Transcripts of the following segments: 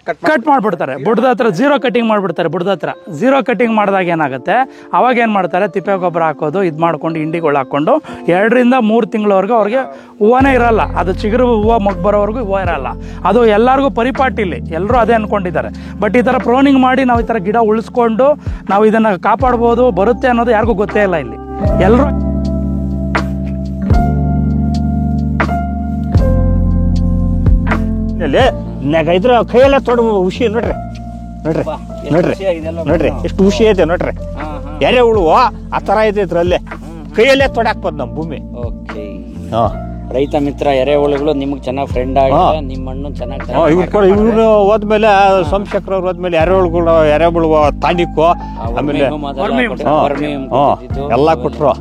Cut ಮಾಡಿಬಿಡ್ತಾರೆ. ಬುಡದ ಹತ್ರ zero cutting ಮಾಡಿಬಿಡ್ತಾರೆ. ಬುಡದ ಹತ್ರ ಝೀರೋ ಕಟಿಂಗ್ ಮಾಡಿದಾಗ ಏನಾಗುತ್ತೆ, ಅವಾಗ ಏನು ಮಾಡ್ತಾರೆ, ತಿಪ್ಪೆ ಗೊಬ್ಬರ ಹಾಕೋದು, ಇದು ಮಾಡ್ಕೊಂಡು ಹಿಂಡಿಗಳು ಹಾಕ್ಕೊಂಡು 2 ರಿಂದ 3 ತಿಂಗಳವರೆಗೂ ಅವ್ರಿಗೆ ಹೂವನೇ ಇರಲ್ಲ. ಅದು ಚಿಗುರು ಹೂವು ಮೊಗ್ಗು ಬರೋವರೆಗೂ ಹೂವು ಇರಲ್ಲ. ಅದು ಎಲ್ಲರಿಗೂ ಪರಿಪಾಟಿಲಿ ಎಲ್ಲರೂ ಅದೇ ಅಂದ್ಕೊಂಡಿದ್ದಾರೆ. ಬಟ್ ಈ ಥರ ಪ್ರೋನಿಂಗ್ ಮಾಡಿ ನಾವು ಈ ಥರ ಗಿಡ ಉಳಿಸ್ಕೊಂಡು ನಾವು ಇದನ್ನು ಕಾಪಾಡ್ಬೋದು, ಬರುತ್ತೆ ಅನ್ನೋದು ಯಾರಿಗೂ ಗೊತ್ತೇ ಇಲ್ಲ. ಇಲ್ಲಿ ಎಲ್ಲರೂ ಇದ್ರ ಕೈಯೆಲ್ಲ ತೊಡ ಹುಷಿ ನೋಡ್ರಿ ನೋಡ್ರಿ ನೋಡ್ರಿ ನೋಡ್ರಿ ಎಷ್ಟು ಹುಷಿ ಐತೆ ನೋಡ್ರಿ. ಎರೆ ಉಳುವ ಆ ತರ ಇದೆ ಇದ್ರಲ್ಲೇ ಕೈಯಲ್ಲೇ ತೊಡಾಕ್ಬೋದು ನಮ್ಮ ಭೂಮಿ. ರೈತ ಮಿತ್ರ ಎರೆಹುಳುಗಳು ನಿಮ್ಗೆ ಚೆನ್ನಾಗಿ ಫ್ರೆಂಡ್ ಆಗಿ ನಿಮ್ಮ ಮಣ್ಣು ಚೆನ್ನಾಗಿ ಇವ್ರು ಹೋದ್ಮೇಲೆ ಸೋಮಶೇಖರ್ ಅವ್ರು ಹೋದ್ಮೇಲೆ ಎರೆಹುಳು ತಾಂಡಿಕ್ಕು ಆಮೇಲೆ ಎಲ್ಲ ಕೊಟ್ರು.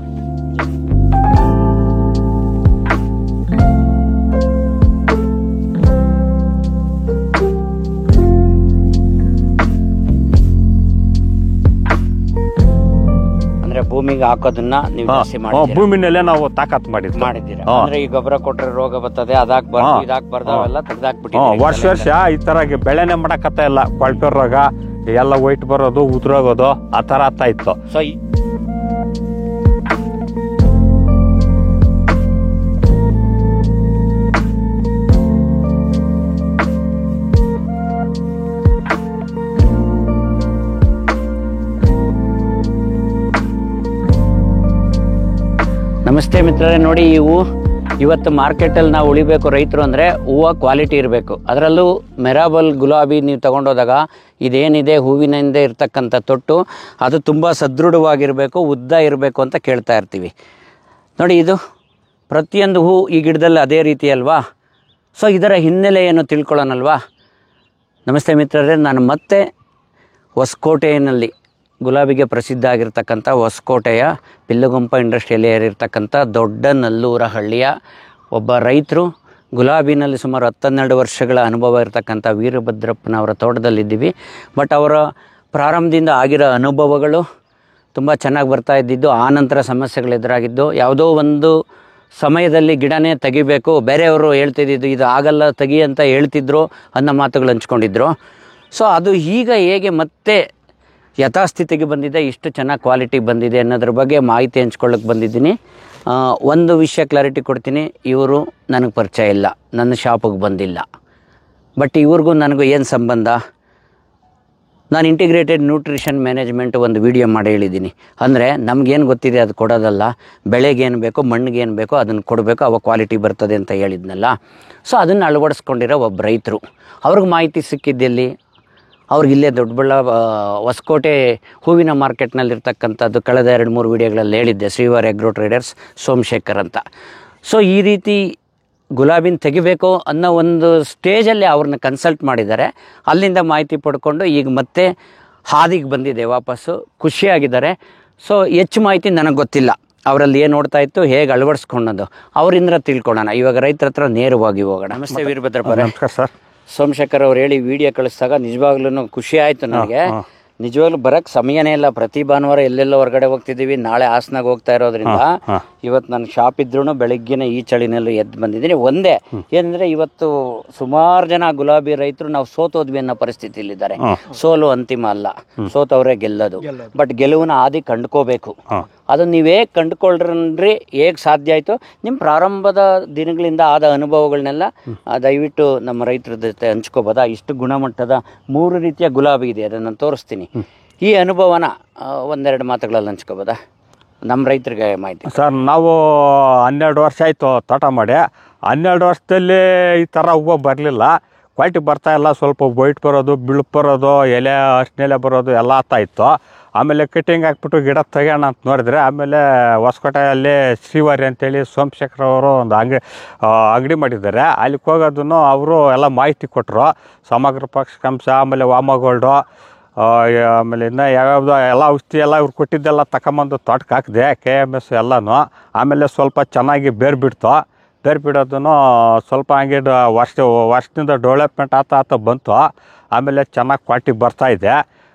ಭೂಮಿಗೆ ಹಾಕೋದನ್ನ ನೀವು ಭೂಮಿನಲ್ಲೇ ನಾವು ತಾಕತ್ ಮಾಡಿದ್ದೀರಾ. ಅಂದ್ರೆ ಈ ಗೊಬ್ಬರ ಕೊಟ್ರೆ ರೋಗ ಬರ್ತದೆ, ಇದಾಕ್ಬಾರ್ದು ಅವೆಲ್ಲ ತೆಗ್ದಾಕ್ಬಿಟ್ಟಿದ್ದೀವಿ. ವರ್ಷ ಈ ತರ ಬೆಳೆನೆ ಮಾಡಕತ್ತ ಇಲ್ಲ. ಕೊಳ್ಪೆ ರೋಗ ಎಲ್ಲ ವೈಟ್ ಬರೋದು, ಉದುರೋಗೋದು ಆ ತರ ಆಗ್ತಾ ಇತ್ತು. ಸೊ ನಮಸ್ತೆ ಮಿತ್ರರೇ, ನೋಡಿ ಇವು ಇವತ್ತು ಮಾರ್ಕೆಟಲ್ಲಿ ನಾವು ಉಳಿಬೇಕು ರೈತರು ಅಂದರೆ ಹೂವು ಕ್ವಾಲಿಟಿ ಇರಬೇಕು. ಅದರಲ್ಲೂ ಮೆರಾಬಲ್ ಗುಲಾಬಿ ನೀವು ತೊಗೊಂಡೋದಾಗ ಇದೇನಿದೆ ಹೂವಿನಿಂದ ಇರ್ತಕ್ಕಂಥ ತೊಟ್ಟು ಅದು ತುಂಬ ಸದೃಢವಾಗಿರಬೇಕು, ಉದ್ದ ಇರಬೇಕು ಅಂತ ಕೇಳ್ತಾ ಇರ್ತೀವಿ. ನೋಡಿ ಇದು ಪ್ರತಿಯೊಂದು ಹೂ ಈ ಗಿಡದಲ್ಲಿ ಅದೇ ರೀತಿ ಅಲ್ವಾ. ಸೊ ಇದರ ಹಿನ್ನೆಲೆಯನ್ನು ತಿಳ್ಕೊಳ್ಳೋಣಲ್ವಾ. ನಮಸ್ತೆ ಮಿತ್ರರೇ, ನಾನು ಮತ್ತೆ ಹೊಸಕೋಟೆಯಲ್ಲಿ ಗುಲಾಬಿಗೆ ಪ್ರಸಿದ್ಧ ಆಗಿರ್ತಕ್ಕಂಥ ಹೊಸಕೋಟೆಯ ಪಿಲ್ಲುಗುಂಪ ಇಂಡಸ್ಟ್ರಿಯಲ್ಲಿ ಏರಿರ್ತಕ್ಕಂಥ ದೊಡ್ಡ ನಲ್ಲೂರ ಹಳ್ಳಿಯ ಒಬ್ಬ ರೈತರು, ಗುಲಾಬಿನಲ್ಲಿ ಸುಮಾರು 12 ವರ್ಷಗಳ ಅನುಭವ ಇರತಕ್ಕಂಥ ವೀರಭದ್ರಪ್ಪನವರ ತೋಟದಲ್ಲಿದ್ದೀವಿ. ಬಟ್ ಅವರ ಪ್ರಾರಂಭದಿಂದ ಆಗಿರೋ ಅನುಭವಗಳು ತುಂಬ ಚೆನ್ನಾಗಿ ಬರ್ತಾ ಇದ್ದಿದ್ದು, ಆನಂತರ ಸಮಸ್ಯೆಗಳು ಎದುರಾಗಿದ್ದು, ಯಾವುದೋ ಒಂದು ಸಮಯದಲ್ಲಿ ಗಿಡನೇ ತೆಗಿಬೇಕು, ಬೇರೆಯವರು ಹೇಳ್ತಿದ್ದಿದ್ದು ಇದು ಆಗಲ್ಲ ತೆಗಿ ಅಂತ ಹೇಳ್ತಿದ್ರು ಅನ್ನೋ ಮಾತುಗಳು ಹಂಚ್ಕೊಂಡಿದ್ರು. ಸೊ ಅದು ಈಗ ಹೇಗೆ ಮತ್ತೆ ಯಥಾಸ್ಥಿತಿಗೆ ಬಂದಿದೆ, ಇಷ್ಟು ಚೆನ್ನಾಗಿ ಕ್ವಾಲಿಟಿ ಬಂದಿದೆ ಅನ್ನೋದ್ರ ಬಗ್ಗೆ ಮಾಹಿತಿ ಹಂಚ್ಕೊಳ್ಳೋಕೆ ಬಂದಿದ್ದೀನಿ. ಒಂದು ವಿಷಯ ಕ್ಲಾರಿಟಿ ಕೊಡ್ತೀನಿ, ಇವರು ನನಗೆ ಪರಿಚಯ ಇಲ್ಲ, ನನ್ನ ಶಾಪಿಗೆ ಬಂದಿಲ್ಲ. ಬಟ್ ಇವ್ರಿಗೂ ನನಗೂ ಏನು ಸಂಬಂಧ? ನಾನು ಇಂಟಿಗ್ರೇಟೆಡ್ ನ್ಯೂಟ್ರಿಷನ್ ಮ್ಯಾನೇಜ್ಮೆಂಟ್ ಒಂದು ವಿಡಿಯೋ ಮಾಡಿ ಹೇಳಿದ್ದೀನಿ. ಅಂದರೆ ನಮಗೇನು ಗೊತ್ತಿದೆ ಅದು ಕೊಡೋದಲ್ಲ, ಬೆಳೆಗೇನು ಬೇಕೋ ಮಣ್ಣಿಗೇನು ಬೇಕೋ ಅದನ್ನು ಕೊಡಬೇಕು, ಅವಾಗ ಕ್ವಾಲಿಟಿ ಬರ್ತದೆ ಅಂತ ಹೇಳಿದ್ನಲ್ಲ. ಸೊ ಅದನ್ನು ಅಳವಡಿಸ್ಕೊಂಡಿರೋ ಒಬ್ಬ ರೈತರು. ಅವ್ರಿಗೆ ಮಾಹಿತಿ ಸಿಕ್ಕಿದ್ದೆಲ್ಲಿ? ಅವ್ರಿಗಿಲ್ಲೇ ಹೊಸಕೋಟೆ ಹೂವಿನ ಮಾರ್ಕೆಟ್ನಲ್ಲಿರ್ತಕ್ಕಂಥದ್ದು ಕಳೆದ 2-3 ವಿಡಿಯೋಗಳಲ್ಲಿ ಹೇಳಿದ್ದೆ, ಶ್ರೀವಾರಿ ಅಗ್ರೋ ಟ್ರೇಡರ್ಸ್ ಸೋಮಶೇಖರ್ ಅಂತ. ಸೊ ಈ ರೀತಿ ಗುಲಾಬಿನ ತೆಗಿಬೇಕು ಅನ್ನೋ ಒಂದು ಸ್ಟೇಜಲ್ಲಿ ಅವ್ರನ್ನ ಕನ್ಸಲ್ಟ್ ಮಾಡಿದ್ದಾರೆ. ಅಲ್ಲಿಂದ ಮಾಹಿತಿ ಪಡ್ಕೊಂಡು ಈಗ ಮತ್ತೆ ಹಾದಿಗೆ ಬಂದಿದೆ ವಾಪಸ್ಸು, ಖುಷಿಯಾಗಿದ್ದಾರೆ. ಸೊ ಹೆಚ್ಚು ಮಾಹಿತಿ ನನಗೆ ಗೊತ್ತಿಲ್ಲ, ಅವರಲ್ಲಿ ಏನು ನೋಡ್ತಾ ಇತ್ತು, ಹೇಗೆ ಅಳವಡಿಸ್ಕೊಳ್ಳೋದು ಅವರಿಂದ ತಿಳ್ಕೊಳ್ಳೋಣ. ಇವಾಗ ರೈತರ ಹತ್ರ ನೇರವಾಗಿ ಹೋಗೋಣ. ನಮಸ್ತೆ ವೀರಭದ್ರಪ್ಪ. ನಮಸ್ಕಾರ ಸರ್. ಸೋಮಶೇಖರ್ ಅವ್ರು ಹೇಳಿ ವಿಡಿಯೋ ಕಳಿಸಿದಾಗ ನಿಜವಾಗ್ಲೂ ಖುಷಿ ಆಯಿತು ನನಗೆ. ನಿಜವಾಗ್ಲೂ ಬರೋಕ್ಕೆ ಸಮಯನೇ ಇಲ್ಲ. ಪ್ರತಿ ಭಾನುವಾರ ಎಲ್ಲೆಲ್ಲೋ ಹೊರಗಡೆ ಹೋಗ್ತಿದ್ದೀವಿ. ನಾಳೆ ಹಾಸನಾಗ ಹೋಗ್ತಾ ಇರೋದ್ರಿಂದ ಇವತ್ತು ನನ್ನ ಶಾಪ್ ಇದ್ರೂ ಬೆಳಗ್ಗೆನೇ ಈ ಚಳಿನಲ್ಲೂ ಎದ್ದು ಬಂದಿದ್ದೀನಿ. ಒಂದೇ ಏನಂದರೆ ಇವತ್ತು ಸುಮಾರು ಜನ ಗುಲಾಬಿ ರೈತರು ನಾವು ಸೋತೋದ್ವಿ ಅನ್ನೋ ಪರಿಸ್ಥಿತಿಯಲ್ಲಿದ್ದಾರೆ. ಸೋಲು ಅಂತಿಮ ಅಲ್ಲ, ಸೋತವ್ರೆ ಗೆಲ್ಲೋದು. ಬಟ್ ಗೆಲುವಿನ ಹಾದಿ ಕಂಡ್ಕೋಬೇಕು. ಅದು ನೀವೇ ಕಂಡುಕೊಳ್ಳ್ರಿ, ಹೇಗೆ ಸಾಧ್ಯ ಆಯಿತು ನಿಮ್ಮ ಪ್ರಾರಂಭದ ದಿನಗಳಿಂದ ಆದ ಅನುಭವಗಳನ್ನೆಲ್ಲ ದಯವಿಟ್ಟು ನಮ್ಮ ರೈತರ ಜೊತೆ ಹಂಚ್ಕೋಬೋದಾ? ಇಷ್ಟು ಗುಣಮಟ್ಟದ 3 ರೀತಿಯ ಗುಲಾಬಿ ಇದೆ, ಅದನ್ನು ನಾನು ತೋರಿಸ್ತೀನಿ. ಈ ಅನುಭವನ 1-2 ಮಾತುಗಳಲ್ಲಿ ಹಂಚ್ಕೋಬೋದಾ ನಮ್ಮ ರೈತರಿಗೆ ಮಾಹಿತಿ? ಸರ್, ನಾವು 12 ವರ್ಷ ಆಯಿತು ತೋಟ ಮಾಡಿ. 12 ವರ್ಷದಲ್ಲಿ ಈ ಥರ ಹೂವು ಬರಲಿಲ್ಲ, ಕ್ವಾಲಿಟಿ ಬರ್ತಾಯಿಲ್ಲ. ಸ್ವಲ್ಪ ವೈಟ್ ಬರೋದು, ಬಿಳುಪು ಬರೋದು, ಎಲೆ ಅಷ್ಟನೆಲೆ ಬರೋದು ಎಲ್ಲ ಆಗ್ತಾಯಿತ್ತು. ಆಮೇಲೆ ಕಟಿಂಗ್ ಹಾಕ್ಬಿಟ್ಟು ಗಿಡ ತೆಗೋಣ ಅಂತ ನೋಡಿದ್ರೆ, ಆಮೇಲೆ ಹೊಸಕೋಟೆಯಲ್ಲಿ ಶ್ರೀವಾರಿ ಅಂತೇಳಿ ಸೋಮಶೇಖರ್ ಅವರು ಒಂದು ಅಂಗಡಿ ಮಾಡಿದ್ದಾರೆ. ಅಲ್ಲಿಗೆ ಹೋಗೋದನ್ನು ಅವರು ಎಲ್ಲ ಮಾಹಿತಿ ಕೊಟ್ಟರು. ಸಮಗ್ರ ಪಕ್ಷಾಂಶ, ಆಮೇಲೆ ವಾಮಗೋಲ್ಡು, ಆಮೇಲೆ ಇನ್ನು ಯಾವ್ಯಾವ್ದು ಎಲ್ಲ ಔಷಧಿ ಎಲ್ಲ ಇವ್ರು ಕೊಟ್ಟಿದ್ದೆಲ್ಲ ತಗೊಂಬಂದು ತೋಟಕ್ಕೆ ಹಾಕಿದೆ, KMS ಎಲ್ಲನೂ. ಆಮೇಲೆ ಸ್ವಲ್ಪ ಚೆನ್ನಾಗಿ ಬೇರು ಬಿಡ್ತು. ಬೇರು ಬಿಡೋದನ್ನು ಸ್ವಲ್ಪ ಹಂಗೆ ವರ್ಷದಿಂದ ಡೆವಲಪ್ಮೆಂಟ್ ಆಗ್ತಾ ಬಂತು. ಆಮೇಲೆ ಚೆನ್ನಾಗಿ ಕ್ವಾಲಿಟಿ ಬರ್ತಾಯಿದೆ.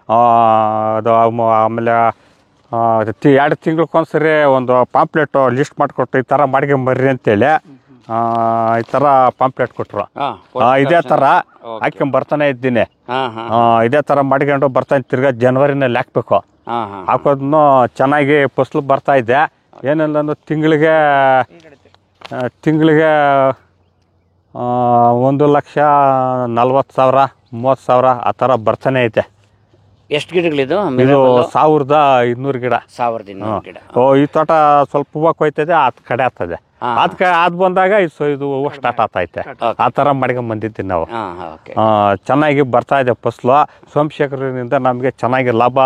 ಅದು ಆಮೇಲೆ 2 ತಿಂಗ್ಳಿಗೊಂದ್ಸರಿ ಒಂದು ಪಾಂಪ್ಲೆಟು ಲಿಸ್ಟ್ ಮಾಡಿಕೊಟ್ಟು ಈ ಥರ ಮಾಡ್ಕೊಂಬರ್ರಿ ಅಂತೇಳಿ ಈ ಥರ ಪಾಂಪ್ಲೆಟ್ ಕೊಟ್ಟರು. ಇದೇ ಥರ ಹಾಕ್ಕೊಂಡ್ ಬರ್ತಾನೆ ಇದ್ದೀನಿ. ಇದೇ ಥರ ಮಾಡ್ಕೊಂಡು ಬರ್ತಾನೆ. ತಿರ್ಗಾ ಜನವರಿನಲ್ಲಿ ಹಾಕ್ಬೇಕು. ಹಾಕೋದನ್ನು ಚೆನ್ನಾಗಿ ಫಸಲು ಬರ್ತಾ ಇದೆ. ಏನಿಲ್ಲ ಅಂದ್ರೆ ತಿಂಗಳಿಗೆ 1,40,000 30,000 ಆ ಥರ ಬರ್ತಾನೆ ಐತೆ. ಎಷ್ಟು ಗಿಡಗಳಿದು? ಇದು 1,200 ಗಿಡ. 1,200 ಗಿಡ. ಈ ತೋಟ ಸ್ವಲ್ಪ ಹೂವು ಕೊಯ್ತದೆ, ಅದ್ ಕಡೆ ಆಗ್ತದೆ. ಅದ್ ಬಂದಾಗ ಇದು ಹೂವು ಸ್ಟಾರ್ಟ್ ಆಗ್ತೈತೆ. ಆ ಥರ ಮಾಡ್ಕೊಂಡ್ ಬಂದಿದ್ದೀವಿ ನಾವು. ಚೆನ್ನಾಗಿ ಬರ್ತಾ ಇದೆ ಫಸಲು. ಸೋಮಶೇಖರನಿಂದ ನಮಗೆ ಚೆನ್ನಾಗಿ ಲಾಭ,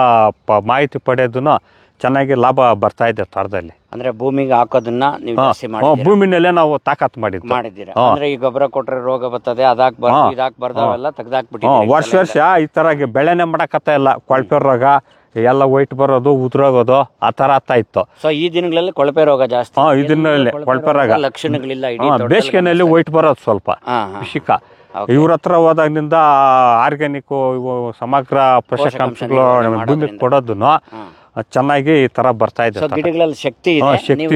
ಮಾಹಿತಿ ಪಡೆಯೋದನ್ನು ಚೆನ್ನಾಗಿ ಲಾಭ ಬರ್ತಾ ಇದೆ ತೋಟದಲ್ಲಿ. ಅಂದ್ರೆ ಭೂಮಿಗೆ ಹಾಕೋದನ್ನ ನೀವು ಜಾಸ್ತಿ ಭೂಮಿನಲ್ಲೇ ನಾವು ತಾಕತ್ ಮಾಡಿದ್ದೀರಾ. ಅಂದ್ರೆ ಈ ಗೊಬ್ಬರ ಕೊಟ್ರೆ ರೋಗ ಬರ್ತದೆ, ಅವೆಲ್ಲ ತೆಗ್ದಾಕ್ಬಿಟ್ಟಿದ್ದೀವಿ. ವರ್ಷ ಈ ತರ ಬೆಳೆನೆ ಮಾಡಕತ್ತ ಇಲ್ಲ. ಕೊಳಪೆ ರೋಗ ಎಲ್ಲ ವೈಟ್ ಬರೋದು, ಉದುರೋಗೋದು ಆ ತರ ಆಗ್ತಾ ಇತ್ತು. ಸೊ ಈ ದಿನಗಳಲ್ಲಿ ಕೊಳಪೆ ರೋಗ ಜಾಸ್ತಿ. ಈ ದಿನದಲ್ಲಿ ಕೊಳಪೆ ರೋಗ ಲಕ್ಷಣಗಳಿಲ್ಲ. ಬೇಸಿಗೆನಲ್ಲಿ ವೈಟ್ ಬರೋದು ಸ್ವಲ್ಪ ಕೃಷಿಕ. ಇವ್ರ ಹತ್ರ ಹೋದಾಗಿನಿಂದ ಆರ್ಗ್ಯಾನಿಕ್ ಸಮಗ್ರ ಪೋಷಕಾಂಶಗಳು ಭೂಮಿಗೆ ಕೊಡೋದನ್ನು ಚೆನ್ನಾಗಿ ಈ ತರ ಬರ್ತಾ ಇದೆ. ಗಿಡಗಳಲ್ಲಿ ಶಕ್ತಿ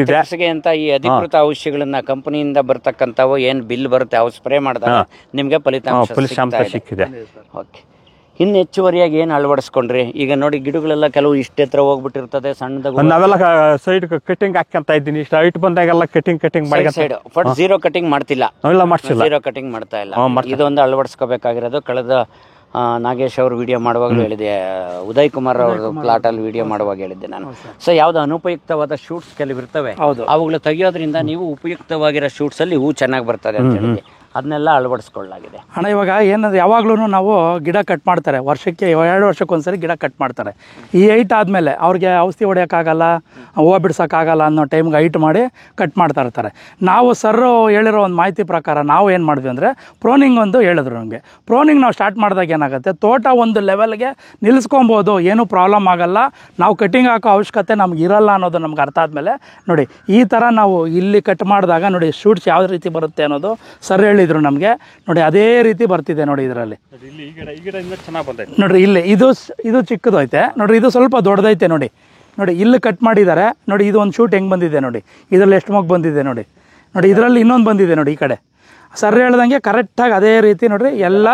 ಇದೆ ಅಂತ ಈ ಅಧಿಕೃತ ಔಷಧಿಗಳನ್ನ ಕಂಪನಿಯಿಂದ ಬರ್ತಕ್ಕಂಥವು ಏನ್ ಬಿಲ್ ಬರುತ್ತೆ ಅವು ಸ್ಪ್ರೇ ಮಾಡಿದಾಗ ನಿಮ್ಗೆ ಫಲಿತಾಂಶ ಸಿಕ್ಕಿದೆ. ಓಕೆ. ಇನ್ನು ಹೆಚ್ಚುವರಿಯಾಗಿ ಏನು ಅಳವಡಿಸ್ಕೊಂಡ್ರಿ? ಈಗ ನೋಡಿ ಗಿಡಗಳೆಲ್ಲ ಕೆಲವು ಇಷ್ಟ ಎತ್ತರ ಹೋಗ್ಬಿಟ್ಟಿರ್ತದೆ, ಸಣ್ಣದಾಗ. ನಾವೆಲ್ಲ ಸೈಡ್ ಕಟಿಂಗ್ ಹಾಕ್ಯಂತ ಇದ್ದೀನಿ. ಇಷ್ಟ ಹೈಟ್ ಬಂದಾಗೆಲ್ಲ ಕಟಿಂಗ್ ಮಾಡಿ ಬಟ್ ಜೀರೋ ಕಟಿಂಗ್ ಮಾಡ್ತಿಲ್ಲ. ಜೀರೋ ಕಟಿಂಗ್ ಮಾಡ್ತಾ ಇಲ್ಲ. ಇದೊಂದು ಅಳವಡಿಸ್ಕೋಬೇಕಾಗಿರೋದು. ಕಳೆದ ನಾಗೇಶ್ ಅವರು ವಿಡಿಯೋ ಮಾಡುವಾಗಲೂ ಹೇಳಿದೆ, ಉದಯ್ ಕುಮಾರ್ ಅವರು ಪ್ಲಾಟ್ ಅಲ್ಲಿ ವಿಡಿಯೋ ಮಾಡುವಾಗ ಹೇಳಿದ್ದೆ ನಾನು. ಸೊ ಯಾವ್ದು ಅನುಪಯುಕ್ತವಾದ ಶೂಟ್ಸ್ ಕೆಲವು ಇರ್ತವೆ, ಅವುಗಳು ತೆಗಿಯೋದ್ರಿಂದ ನೀವು ಉಪಯುಕ್ತವಾಗಿರೋ ಶೂಟ್ಸ್ ಅಲ್ಲಿ ಹೂ ಚೆನ್ನಾಗಿ ಬರ್ತದೆ ಅಂತ ಹೇಳಿ ಅದನ್ನೆಲ್ಲ ಅಳವಡಿಸ್ಕೊಳ್ಳಲಾಗಿದೆ. ಅಣ್ಣ ಇವಾಗ ಏನಂದ್ರೆ ಯಾವಾಗ್ಲೂ ನಾವು ಗಿಡ ಕಟ್ ಮಾಡ್ತಾರೆ, ವರ್ಷಕ್ಕೆ 2 ವರ್ಷಕ್ಕೊಂದ್ಸರಿ ಗಿಡ ಕಟ್ ಮಾಡ್ತಾರೆ. ಈ ಹೈಟ್ ಆದಮೇಲೆ ಅವ್ರಿಗೆ ಔಷಧಿ ಹೊಡೆಯೋಕ್ಕಾಗಲ್ಲ, ಹೂವು ಬಿಡ್ಸೋಕ್ಕಾಗಲ್ಲ ಅನ್ನೋ ಟೈಮ್ಗೆ ಹೈಟ್ ಮಾಡಿ ಕಟ್ ಮಾಡ್ತಾ ಇರ್ತಾರೆ. ನಾವು ಸರ್ ಹೇಳಿರೋ ಒಂದು ಮಾಹಿತಿ ಪ್ರಕಾರ ನಾವು ಏನು ಮಾಡಿದ್ವಿ ಅಂದರೆ ಪ್ರೋನಿಂಗ್ ಒಂದು ಹೇಳಿದ್ರು ನಮಗೆ. ಪ್ರೋನಿಂಗ್ ನಾವು ಸ್ಟಾರ್ಟ್ ಮಾಡಿದಾಗ ಏನಾಗುತ್ತೆ, ತೋಟ ಒಂದು ಲೆವೆಲ್ಗೆ ನಿಲ್ಲಿಸ್ಕೊಬೋದು, ಏನೂ ಪ್ರಾಬ್ಲಮ್ ಆಗಲ್ಲ, ನಾವು ಕಟಿಂಗ್ ಹಾಕೋ ಅವಶ್ಯಕತೆ ನಮ್ಗೆ ಇರಲ್ಲ ಅನ್ನೋದು ನಮ್ಗೆ ಅರ್ಥ ಆದಮೇಲೆ ನೋಡಿ ಈ ಥರ ನಾವು ಇಲ್ಲಿ ಕಟ್ ಮಾಡಿದಾಗ ನೋಡಿ ಶೂಟ್ಸ್ ಯಾವ ರೀತಿ ಬರುತ್ತೆ ಅನ್ನೋದು ಸರ್ ಹೇಳಿದ್ರು ನಮಗೆ. ನೋಡಿ ಅದೇ ರೀತಿ ಬರ್ತಿದೆ ನೋಡಿ ಇದರಲ್ಲಿ. ನೋಡ್ರಿ ಇಲ್ಲಿ ಇದು ಚಿಕ್ಕದು ಐತೆ ನೋಡ್ರಿ, ಇದು ಸ್ವಲ್ಪ ದೊಡ್ಡದೈತೆ ನೋಡಿ. ನೋಡಿ ಇಲ್ಲಿ ಕಟ್ ಮಾಡಿದ್ದಾರೆ ನೋಡಿ. ಇದು ಒಂದು ಶೂಟ್ ಹೆಂಗೆ ಬಂದಿದೆ ನೋಡಿ, ಇದರಲ್ಲಿ ಎಷ್ಟು ಮಗ್ ಬಂದಿದೆ ನೋಡಿ. ನೋಡಿ ಇದರಲ್ಲಿ ಇನ್ನೊಂದು ಬಂದಿದೆ ನೋಡಿ ಈ ಕಡೆ. ಸರ್ ಹೇಳ್ದಂಗೆ ಕರೆಕ್ಟಾಗಿ ಅದೇ ರೀತಿ ನೋಡ್ರಿ ಎಲ್ಲ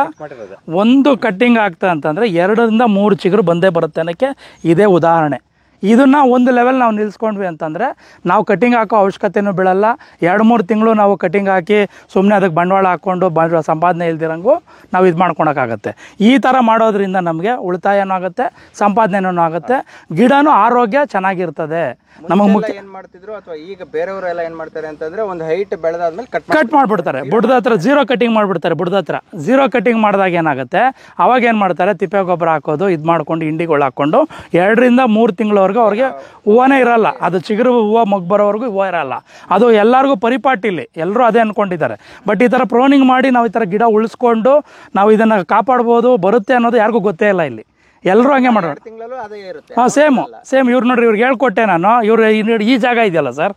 ಒಂದು ಕಟ್ಟಿಂಗ್ ಆಗ್ತಾ ಅಂತಂದರೆ 2 ರಿಂದ 3 ಚಿಗುರು ಬಂದೇ ಬರುತ್ತೆ ಅನ್ನೋಕ್ಕೆ ಇದೇ ಉದಾಹರಣೆ. ಇದನ್ನು ಒಂದು ಲೆವೆಲ್ ನಾವು ನಿಲ್ಲಿಸ್ಕೊಂಡ್ವಿ ಅಂತಂದರೆ ನಾವು ಕಟಿಂಗ್ ಹಾಕೋ ಅವಶ್ಯಕತೆಯೂ ಬೀಳಲ್ಲ. 2-3 ತಿಂಗಳು ನಾವು ಕಟಿಂಗ್ ಹಾಕಿ ಸುಮ್ಮನೆ ಅದಕ್ಕೆ ಬಂಡವಾಳ ಹಾಕ್ಕೊಂಡು ಸಂಪಾದನೆ ಇಲ್ದಿರಂಗೂ ನಾವು ಇದು ಮಾಡ್ಕೊಳಕ್ಕಾಗತ್ತೆ. ಈ ಥರ ಮಾಡೋದ್ರಿಂದ ನಮಗೆ ಉಳಿತಾಯನೂ ಆಗುತ್ತೆ, ಸಂಪಾದನೆನೂ ಆಗುತ್ತೆ, ಗಿಡನೂ ಆರೋಗ್ಯ ಚೆನ್ನಾಗಿರ್ತದೆ. ನಮಗೆ ಮುಖ್ಯ ಏನ್ ಮಾಡ್ತಿದ್ರು ಅಥವಾ ಈಗ ಬೇರೆಯವರೆಲ್ಲ ಏನ್ ಮಾಡ್ತಾರೆ ಅಂತಂದ್ರೆ ಒಂದು ಹೈಟ್ ಬೆಳೆದಾದ್ಮೇಲೆ ಕಟ್ ಮಾಡ್ಬಿಡ್ತಾರೆ. ಬುಡದ ಹತ್ರ ಜೀರೋ ಕಟಿಂಗ್ ಮಾಡಿಬಿಡ್ತಾರೆ. ಬುಡದ ಹತ್ರ ಜೀರೋ ಕಟಿಂಗ್ ಮಾಡಿದಾಗ ಏನಾಗುತ್ತೆ, ಅವಾಗ ಏನು ಮಾಡ್ತಾರೆ, ತಿಪ್ಪೆ ಗೊಬ್ಬರ ಹಾಕೋದು, ಇದು ಮಾಡ್ಕೊಂಡು ಹಿಂಡಿಗಳು ಹಾಕ್ಕೊಂಡು 2 ರಿಂದ 3 ತಿಂಗಳವರೆಗೂ ಅವ್ರಿಗೆ ಹೂವನೇ ಇರಲ್ಲ. ಅದು ಚಿಗುರು ಹೂವು ಮೊಗ್ಗು ಬರೋವರೆಗೂ ಹೂವು ಇರಲ್ಲ. ಅದು ಎಲ್ಲರಿಗೂ ಪರಿಪಾಟಿಲಿ ಎಲ್ಲರೂ ಅದೇ ಅಂದ್ಕೊಂಡಿದ್ದಾರೆ. ಬಟ್ ಈ ಥರ ಪ್ರೋನಿಂಗ್ ಮಾಡಿ ನಾವು ಈ ಥರ ಗಿಡ ಉಳಿಸ್ಕೊಂಡು ನಾವು ಇದನ್ನು ಕಾಪಾಡ್ಬೋದು, ಬರುತ್ತೆ ಅನ್ನೋದು ಯಾರಿಗೂ ಗೊತ್ತೇ ಇಲ್ಲ. ಇಲ್ಲಿ ಎಲ್ಲರೂ ಹಂಗೆ ಮಾಡೋಣ. ಸೇಮ್ ಇವ್ರು ನೋಡ್ರಿ, ಇವ್ರಿಗೆ ಹೇಳ್ಕೊಟ್ಟೆ ನಾನು. ಇವ್ರು ಈ ಜಾಗ ಇದೆಯಲ್ಲ ಸರ್,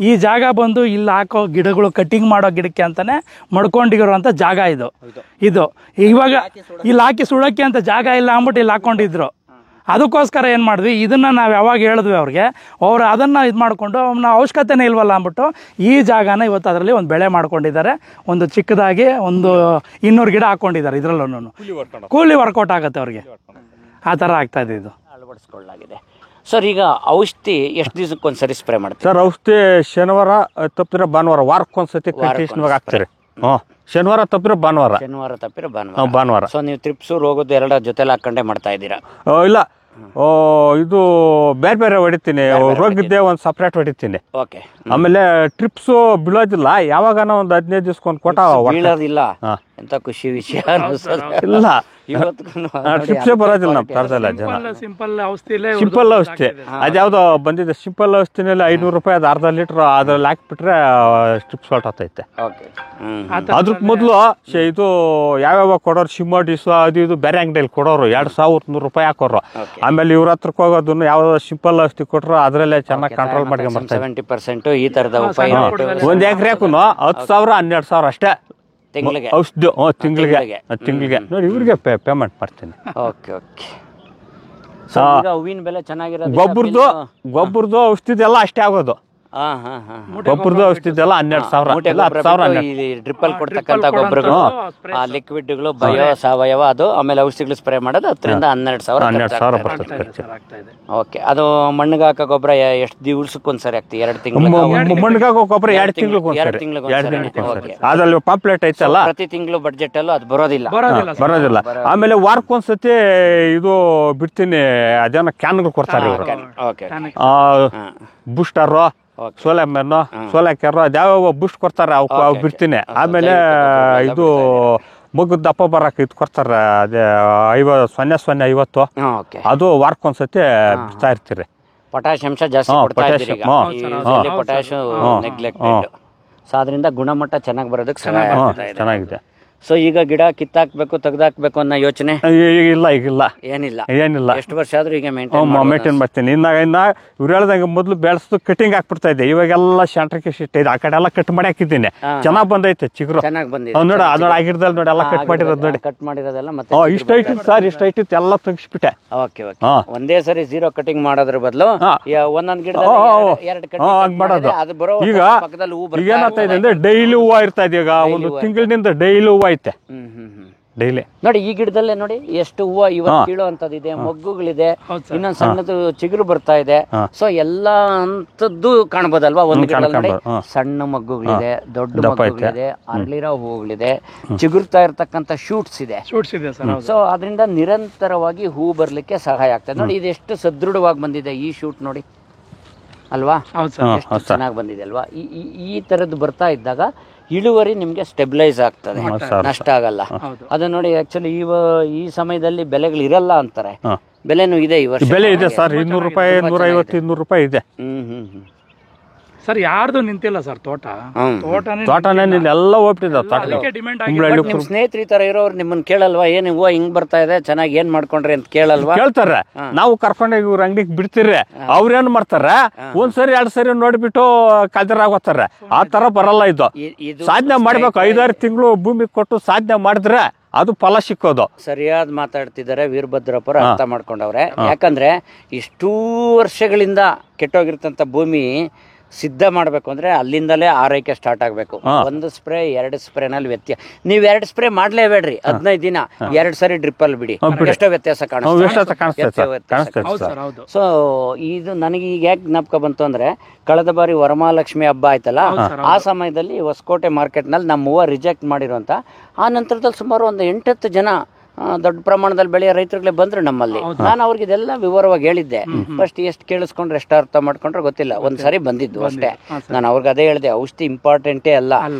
ಈ ಜಾಗ ಬಂದು ಇಲ್ಲಿ ಹಾಕೋ ಗಿಡಗಳು ಕಟಿಂಗ್ ಮಾಡೋ ಗಿಡಕ್ಕೆ ಅಂತಾನೆ ಮಡ್ಕೊಂಡಿರೋಂಥ ಜಾಗ ಇದು. ಇವಾಗ ಇಲ್ಲಿ ಹಾಕಿ ಸುಡೋಕ್ಕೆ ಅಂತ ಜಾಗ ಇಲ್ಲ ಅಂದ್ಬಿಟ್ಟು ಇಲ್ಲಿ ಹಾಕ್ಕೊಂಡಿದ್ರು. ಅದಕ್ಕೋಸ್ಕರ ಏನು ಮಾಡಿದ್ವಿ, ಇದನ್ನು ನಾವು ಯಾವಾಗ ಹೇಳಿದ್ವಿ ಅವ್ರಿಗೆ, ಅವ್ರು ಅದನ್ನು ಇದು ಮಾಡಿಕೊಂಡು ನಾವು ಅವಶ್ಯಕತೆನೇ ಇಲ್ವಲ್ಲ ಅಂದ್ಬಿಟ್ಟು ಈ ಜಾಗನ ಇವತ್ತು ಅದರಲ್ಲಿ ಒಂದು ಬೆಳೆ ಮಾಡ್ಕೊಂಡಿದ್ದಾರೆ. ಒಂದು ಚಿಕ್ಕದಾಗಿ ಒಂದು 200 ಗಿಡ ಹಾಕ್ಕೊಂಡಿದ್ದಾರೆ. ಇದರಲ್ಲೂ ಕೂಲಿ ವರ್ಕೌಟ್ ಆಗುತ್ತೆ ಅವ್ರಿಗೆ. ಆ ಥರ ಆಗ್ತಾ ಇದೆ. ಇದು ಅಳವಡಿಸ್ಕೊಳ್ಳಲಾಗಿದೆ. ಸರ್ ಈಗ ಔಷಧಿ ಎಷ್ಟು ದಿವಸಕ್ಕೊಂದ್ಸರಿ ಸ್ಪ್ರೇ ಮಾಡ್ತೀವಿ ಸರ್? ಔಷಧಿ ಶನಿವಾರ ತಪ್ಪಿದ್ರೆ ಭಾನುವಾರ, ವಾರಕ್ಕೊಂದ್ಸತಿ ಕಂಟಿನ್ಯೂಸ್ ಆಗ್ತಾರೆ. ಶನಿವಾರ ತಪ್ಪಿದ್ರೆ ಭಾನುವಾರ. ಸೊ ನೀವು ತ್ರಿಪ್ಸು ರೋಗದ್ದು 2 ಜೊತೆಲಿ ಹಾಕೊಂಡೇ ಮಾಡ್ತಾ ಇದ್ದೀರಾ? ಇಲ್ಲ, ಇದು ಬೇರೆ ಹೊಡಿತೀನಿ. ರೋಗಿದ್ದೆ ಒಂದು ಸಪ್ರೇಟ್ ಹೊಡಿತೀನಿ. ಓಕೆ. ಆಮೇಲೆ ಟ್ರಿಪ್ಸು ಬೀಳೋದಿಲ್ಲ. ಯಾವಾಗನ ಒಂದು 15 ದಿವಸಕ್ಕೊಂದು ಕೊಟ್ಟ ಬೀಳೋದಿಲ್ಲ. ಎಂತ ಖುಷಿ ವಿಷಯ. ಇಲ್ಲ, ಟ್ರಿಪ್ಸೇ ಬರೋದಿಲ್ಲ ನಮ್ಮ ತರದಲ್ಲ. ಜನ ಸಿಂಪಲ್ ಔಷಧಿ ಅದ್ಯಾವುದೋ ಬಂದಿದೆ. ಸಿಂಪಲ್ ಔಷಧಿನಲ್ಲಿ 500 ರೂಪಾಯಿ, ಅದು ಅರ್ಧ ಲೀಟ್ರ್ ಅದ್ರಲ್ಲಿ ಹಾಕ್ಬಿಟ್ರೆ ಟ್ರಿಪ್ಸ್ ಹೊರಟೈತೆ. ಅದ್ರ ಮೊದಲು ಇದು ಯಾವ್ಯಾವ ಕೊಡೋರು, ಶಿಮ್ಮಡಿಸು ಅದು ಇದು ಬೇರೆ ಅಂಗಡಿಯಲ್ಲಿ ಕೊಡೋರು 2100 ರೂಪಾಯಿ ಹಾಕೋರು. ಆಮೇಲೆ ಇವ್ರ ಹತ್ರಕ್ಕೆ ಹೋಗೋದನ್ನು ಯಾವ್ದೋ ಸಿಂಪಲ್ ಔಷಧಿ ಕೊಟ್ಟರು ಅದರಲ್ಲೇ ಚೆನ್ನಾಗಿ ಕಂಟ್ರೋಲ್ ಮಾಡ್ಕೊಂಡ್ಬರ್ತಾರೆ. 70% ಈ ತರದ ಉಪಾಯ. 1 ಎಕರೆಗೂ 10,000 12,000 ಅಷ್ಟೇ ಔಷಧಿ ತಿಂಗಳಿಗೆ. ನೋಡಿ ಇವ್ರಿಗೆ ಪೇಮೆಂಟ್ ಮಾಡ್ತೀನಿ. ಹೂವಿನ ಬೆಲೆ ಚೆನ್ನಾಗಿರೋದು, ಗೊಬ್ಬರದ್ದು ಔಷಧಿ ಎಲ್ಲ ಅಷ್ಟೇ ಆಗೋದು. ಗೊಬ್ಬರದ ಔಷಧಿ ಎಲ್ಲ 12,000 ಮೂಟೆ ಎಲ್ಲ ಗೊಬ್ಬರ 10,000 ಬಿಟ್ಟು ಈ ಡ್ರಿಪ್ಪಲ್ ಕೊಡ್ತಕ್ಕಂಥ ಗೊಬ್ಬರಗಳು ಲಿಕ್ವಿಡ್ಗಳು ಬಯೋ ಸಾವಯವ ಅದು ಆಮೇಲೆ ಔಷಧಿಗಳು ಸ್ಪ್ರೇ ಮಾಡೋದು 10,000 to 12,000 ಬರ್ತದೆ. ಓಕೆ. ಅದು ಮಣ್ಣಿಗೆ ಹಾಕೋ ಗೊಬ್ಬರ ಎಷ್ಟು ದಿವಸಕ್ಕೊಂದ್ಸರಿ ಆಗ್ತದೆ? 2 ತಿಂಗಳು ಮಣ್ಣಿಗಾಗೋ ಗೊಬ್ಬರ 2 ತಿಂಗಳಿಗೆ ಅದ್ರಲ್ಲಿ ಪಾಂಪ್ಲೆಟ್ ಐತಲ್ಲ, ಪ್ರತಿ ತಿಂಗಳು ಬಡ್ಜೆಟ್ ಅಲ್ಲೂ ಅದು ಬರೋದಿಲ್ಲ. ಬರೋದಿಲ್ಲ. ಆಮೇಲೆ ವಾರಕ್ಕೊಂದ್ಸತಿ ಇದು ಬಿಡ್ತೀನಿ, ಅದೇನೋ ಕ್ಯಾನ್ಗಳು ಕೊಡ್ತಾರೆ ಇವರು, ಬೂಸ್ಟರು, ಸೋಲಾಮೆನ್ನು, ಸೋಲಾಕ್ಯಾರು, ಅದ್ಯಾವ ಬೂಸ್ಟ್ ಕೊಡ್ತಾರೆ, ಅವು ಬಿಡ್ತೀನಿ. ಆಮೇಲೆ ಇದು ಮಗದ ದಪ್ಪ ಬರಕ್ಕೆ ಇದು ಕೊಡ್ತಾರೆ, ಅದೇ 50 ಅದು ವಾರಕ್ಕೊಂದ್ಸತಿ ಬಿಡ್ತಾ ಇರ್ತೀರಿ. ಪೊಟ್ಯಾಶ್ ಅಂಶ ಜಾಸ್ತಿ ಕೊಡ್ತಾ ಇದ್ದೀರಿ ಈಗ. Potash neglected. ಸೊ ಅದರಿಂದ ಗುಣಮಟ್ಟ ಚೆನ್ನಾಗಿ ಬರೋದಕ್ಕೆ ಚೆನ್ನಾಗಿದೆ. ಸೊ ಈಗ ಗಿಡ ಕಿತ್ತಾಕ್ಬೇಕು ತೆಗ್ದಾಕ್ಬೇಕು ಅನ್ನೋ ಯೋಚನೆ ಈಗಿಲ್ಲ, ಏನಿಲ್ಲ. ಎಷ್ಟು ವರ್ಷ ಆದ್ರೂ ಈಗ ಮೇಂಟೈನ್ ಮಾಡ್ತೀನಿ. ಇನ್ನ ಇವ್ರು ಹೇಳ್ದಂಗೆ ಮೊದ್ಲು ಬೆಳೆಸ್ದು ಕಟಿಂಗ್ ಹಾಕ್ಬಿಡ್ತಾ ಇದ್ದೆ, ಇವಾಗೆಲ್ಲ ಸೆಂಟ್ರಿಗೆ ಶಿಟ್ ಇದೆ, ಆ ಕಡೆ ಎಲ್ಲ ಕಟ್ ಮಾಡಿ ಹಾಕಿದ್ದೀನಿ. ಚೆನ್ನಾಗ್ ಬಂದೈತೆ ಚಿಗುರು, ಚೆನ್ನಾಗಿ ಬಂದಿದೆ. ನೋಡ ಅದನ್ನ ಆಗಿರ್ದಲ್ ನೋಡಿ ಎಲ್ಲ ಕಟ್ ಮಾಡಿರೋದು ನೋಡಿ, ಕಟ್ ಮಾಡಿರೋದೆಲ್ಲ ಮತ್ತೆ ಇಷ್ಟ ಐತಿತ್ತು ಸರ್, ಇಷ್ಟ ಐತಿತ್ತು ಎಲ್ಲ ತೆಗಿಸ್ಬಿಟ್ಟೆ. ಒಂದೇ ಸರಿ ಜೀರೋ ಕಟಿಂಗ್ ಮಾಡೋದ್ರ ಬದಲು ಒಂದೊಂದ್ ಗಿಡ ಮಾಡೋದು. ಅದು ಬರೋ ಈಗ ಏನಾಗ್ತಾ ಇದೆ ಅಂದ್ರೆ ಡೈಲಿ ಹೂವು ಇರ್ತಾ ಇದೆ, ಈಗ ಒಂದು ತಿಂಗಳಿನಿಂದ ಡೈಲಿ ಹೂವು ಐತೆ ಡೈಲಿ. ನೋಡಿ ಈ ಗಿಡದಲ್ಲೇ ನೋಡಿ ಎಷ್ಟು ಹೂವು ಇವತ್ತು ಕೀಳುವಂತದ್ದಿದೆ, ಮೊಗ್ಗುಗಳಿದೆ, ಇನ್ನೊಂದ್ ಸಣ್ಣದು ಚಿಗುರು ಬರ್ತಾ ಇದೆ. ಸೊ ಎಲ್ಲಾ ಅಂತದ್ದು ಕಾಣ್ಬೋದಲ್ವಾ ಒಂದು ಗಿಡದಲ್ಲಿ. ನೋಡಿ ಸಣ್ಣ ಮಗ್ಗುಗಳಿದೆ, ದೊಡ್ಡ ಮಗ್ಗುಗಳಿದೆ, ಅರಳಿರೋ ಹೂವುಗಳಿದೆ, ಚಿಗುರ್ತಾ ಇರ್ತಕ್ಕಂಥ ಶೂಟ್ಸ್ ಇದೆ. ಸೊ ಅದರಿಂದ ನಿರಂತರವಾಗಿ ಹೂ ಬರ್ಲಿಕ್ಕೆ ಸಹಾಯ ಆಗ್ತದೆ. ನೋಡಿ ಇದೆಷ್ಟು ಸದೃಢವಾಗಿ ಬಂದಿದೆ ಈ ಶೂಟ್ ನೋಡಿ ಅಲ್ವಾ, ಎಷ್ಟು ಚೆನ್ನಾಗಿ ಬಂದಿದೆ ಅಲ್ವಾ. ಈ ತರದ್ದು ಬರ್ತಾ ಇದ್ದಾಗ ಇಳುವರಿ ನಿಮ್ಗೆ ಸ್ಟೆಬಿಲೈಸ್ ಆಗ್ತದೆ, ನಷ್ಟ ಆಗಲ್ಲ. ಅದು ನೋಡಿ ಆಕ್ಚುಲಿ ಈ ಸಮಯದಲ್ಲಿ ಬೆಲೆಗಳು ಇರಲ್ಲ ಅಂತಾರೆ, ಬೆಲೆನೂ ಇದೆ ಈ ವರ್ಷ. ಬೆಲೆ ಇದೆ ಸರ್, 200 ರೂಪಾಯಿ, 150, 200 ರೂಪಾಯಿ ಇದೆ. ಸರ್ ಯಾರ್ದು ನಿಂತಿಲ್ಲ ಸರ್, ತೋಟನೇ ಎಲ್ಲ ಹೋಗ್ಬಿಟ್ಟಿದೆ. ನಿಮ್ ಸ್ನೇಹಿತರು ಈ ತರ ಇರೋರು ನಿಮ್ಮನ್ನ ಕೇಳಲ್ವಾ, ಏನ್ ಹೂವು ಹಿಂಗ್ ಬರ್ತಾ ಇದೆ ಚೆನ್ನಾಗಿ ಏನ್ ಮಾಡ್ಕೊಂಡ್ರಿ ಅಂತ ಕೇಳಲ್ವಾ? ಕೇಳ್ತಾರೆ. ನಾವು ಕರ್ಕೊಂಡೋಗಿ ಇವ್ರ ಅಂಗಡಿಗೆ ಬಿಡ್ತಿರ್ರಿ, ಅವ್ರೇನ್ ಮಾಡ್ತಾರ ಒಂದ್ಸರಿ 2 ಸರಿ ನೋಡ್ಬಿಟ್ಟು ಕಲ್ದರಾಗೋತಾರೆ. ಆ ತರ ಬರಲ್ಲ ಇದು. ಸಾಧನೆ ಮಾಡ್ಬೇಕು, 5-6 ತಿಂಗಳು ಭೂಮಿ ಕೊಟ್ಟು ಸಾಧನೆ ಮಾಡಿದ್ರೆ ಅದು ಫಲ ಸಿಕ್ಕೋದು. ಸರಿಯಾದ ಮಾತಾಡ್ತಿದ್ದಾರೆ ವೀರಭದ್ರಪ್ಪರ, ಅರ್ಥ ಮಾಡ್ಕೊಂಡವ್ರೆ. ಯಾಕಂದ್ರೆ ಇಷ್ಟೂ ವರ್ಷಗಳಿಂದ ಕೆಟ್ಟೋಗಿರ್ತಂತ ಭೂಮಿ ಸಿದ್ಧ ಮಾಡ್ಬೇಕು ಅಂದ್ರೆ ಅಲ್ಲಿಂದಲೇ ಆರೈಕೆ ಸ್ಟಾರ್ಟ್ ಆಗ್ಬೇಕು. 1 ಸ್ಪ್ರೇ 2 ಸ್ಪ್ರೇನಲ್ಲಿ ವ್ಯತ್ಯಾಸ. ನೀವ್ 2 ಸ್ಪ್ರೇ ಮಾಡ್ಲೇಬೇಡ್ರಿ, 15 ದಿನ 2 ಸರಿ ಡ್ರಿಪ್ ಅಲ್ಲಿ ಬಿಡಿ, ಎಷ್ಟೋ ವ್ಯತ್ಯಾಸ ಕಾಣಿಸ್ತದೆ. ಸೊ ಇದು ನನಗೆ ಈಗ ಯಾಕೆ ಜ್ಞಾಪಕ ಬಂತು ಅಂದ್ರೆ, ಕಳೆದ ಬಾರಿ ವರಮಹಾಲಕ್ಷ್ಮಿ ಹಬ್ಬ ಆಯ್ತಲ್ಲ, ಆ ಸಮಯದಲ್ಲಿ ಹೊಸಕೋಟೆ ಮಾರ್ಕೆಟ್ ನಲ್ಲಿ ನಮ್ಮ ಹೂವು ರಿಜೆಕ್ಟ್ ಮಾಡಿರುವಂತ, ಆ ನಂತರದಲ್ಲಿ ಸುಮಾರು ಒಂದು 8-10 ಜನ ದೊಡ್ಡ ಪ್ರಮಾಣದಲ್ಲಿ ಬೆಳೆಯೋ ರೈತರುಗಳೇ ಬಂದ್ರು ನಮ್ಮಲ್ಲಿ. ನಾನು ಅವ್ರಿಗೆ ಇದೆಲ್ಲ ವಿವರವಾಗಿ ಹೇಳಿದ್ದೆ. ಫಸ್ಟ್ ಎಷ್ಟು ಕೇಳಿಸ್ಕೊಂಡ್ರೆ ಎಷ್ಟು ಅರ್ಥ ಮಾಡ್ಕೊಂಡ್ರೆ ಗೊತ್ತಿಲ್ಲ, ಒಂದ್ಸರಿ ಬಂದಿದ್ದು ಅಷ್ಟೇ. ನಾನು ಅವ್ರಿಗೆ ಅದೇ ಹೇಳಿದೆ, ಔಷಧಿ ಇಂಪಾರ್ಟೆಂಟೇ ಅಲ್ಲ,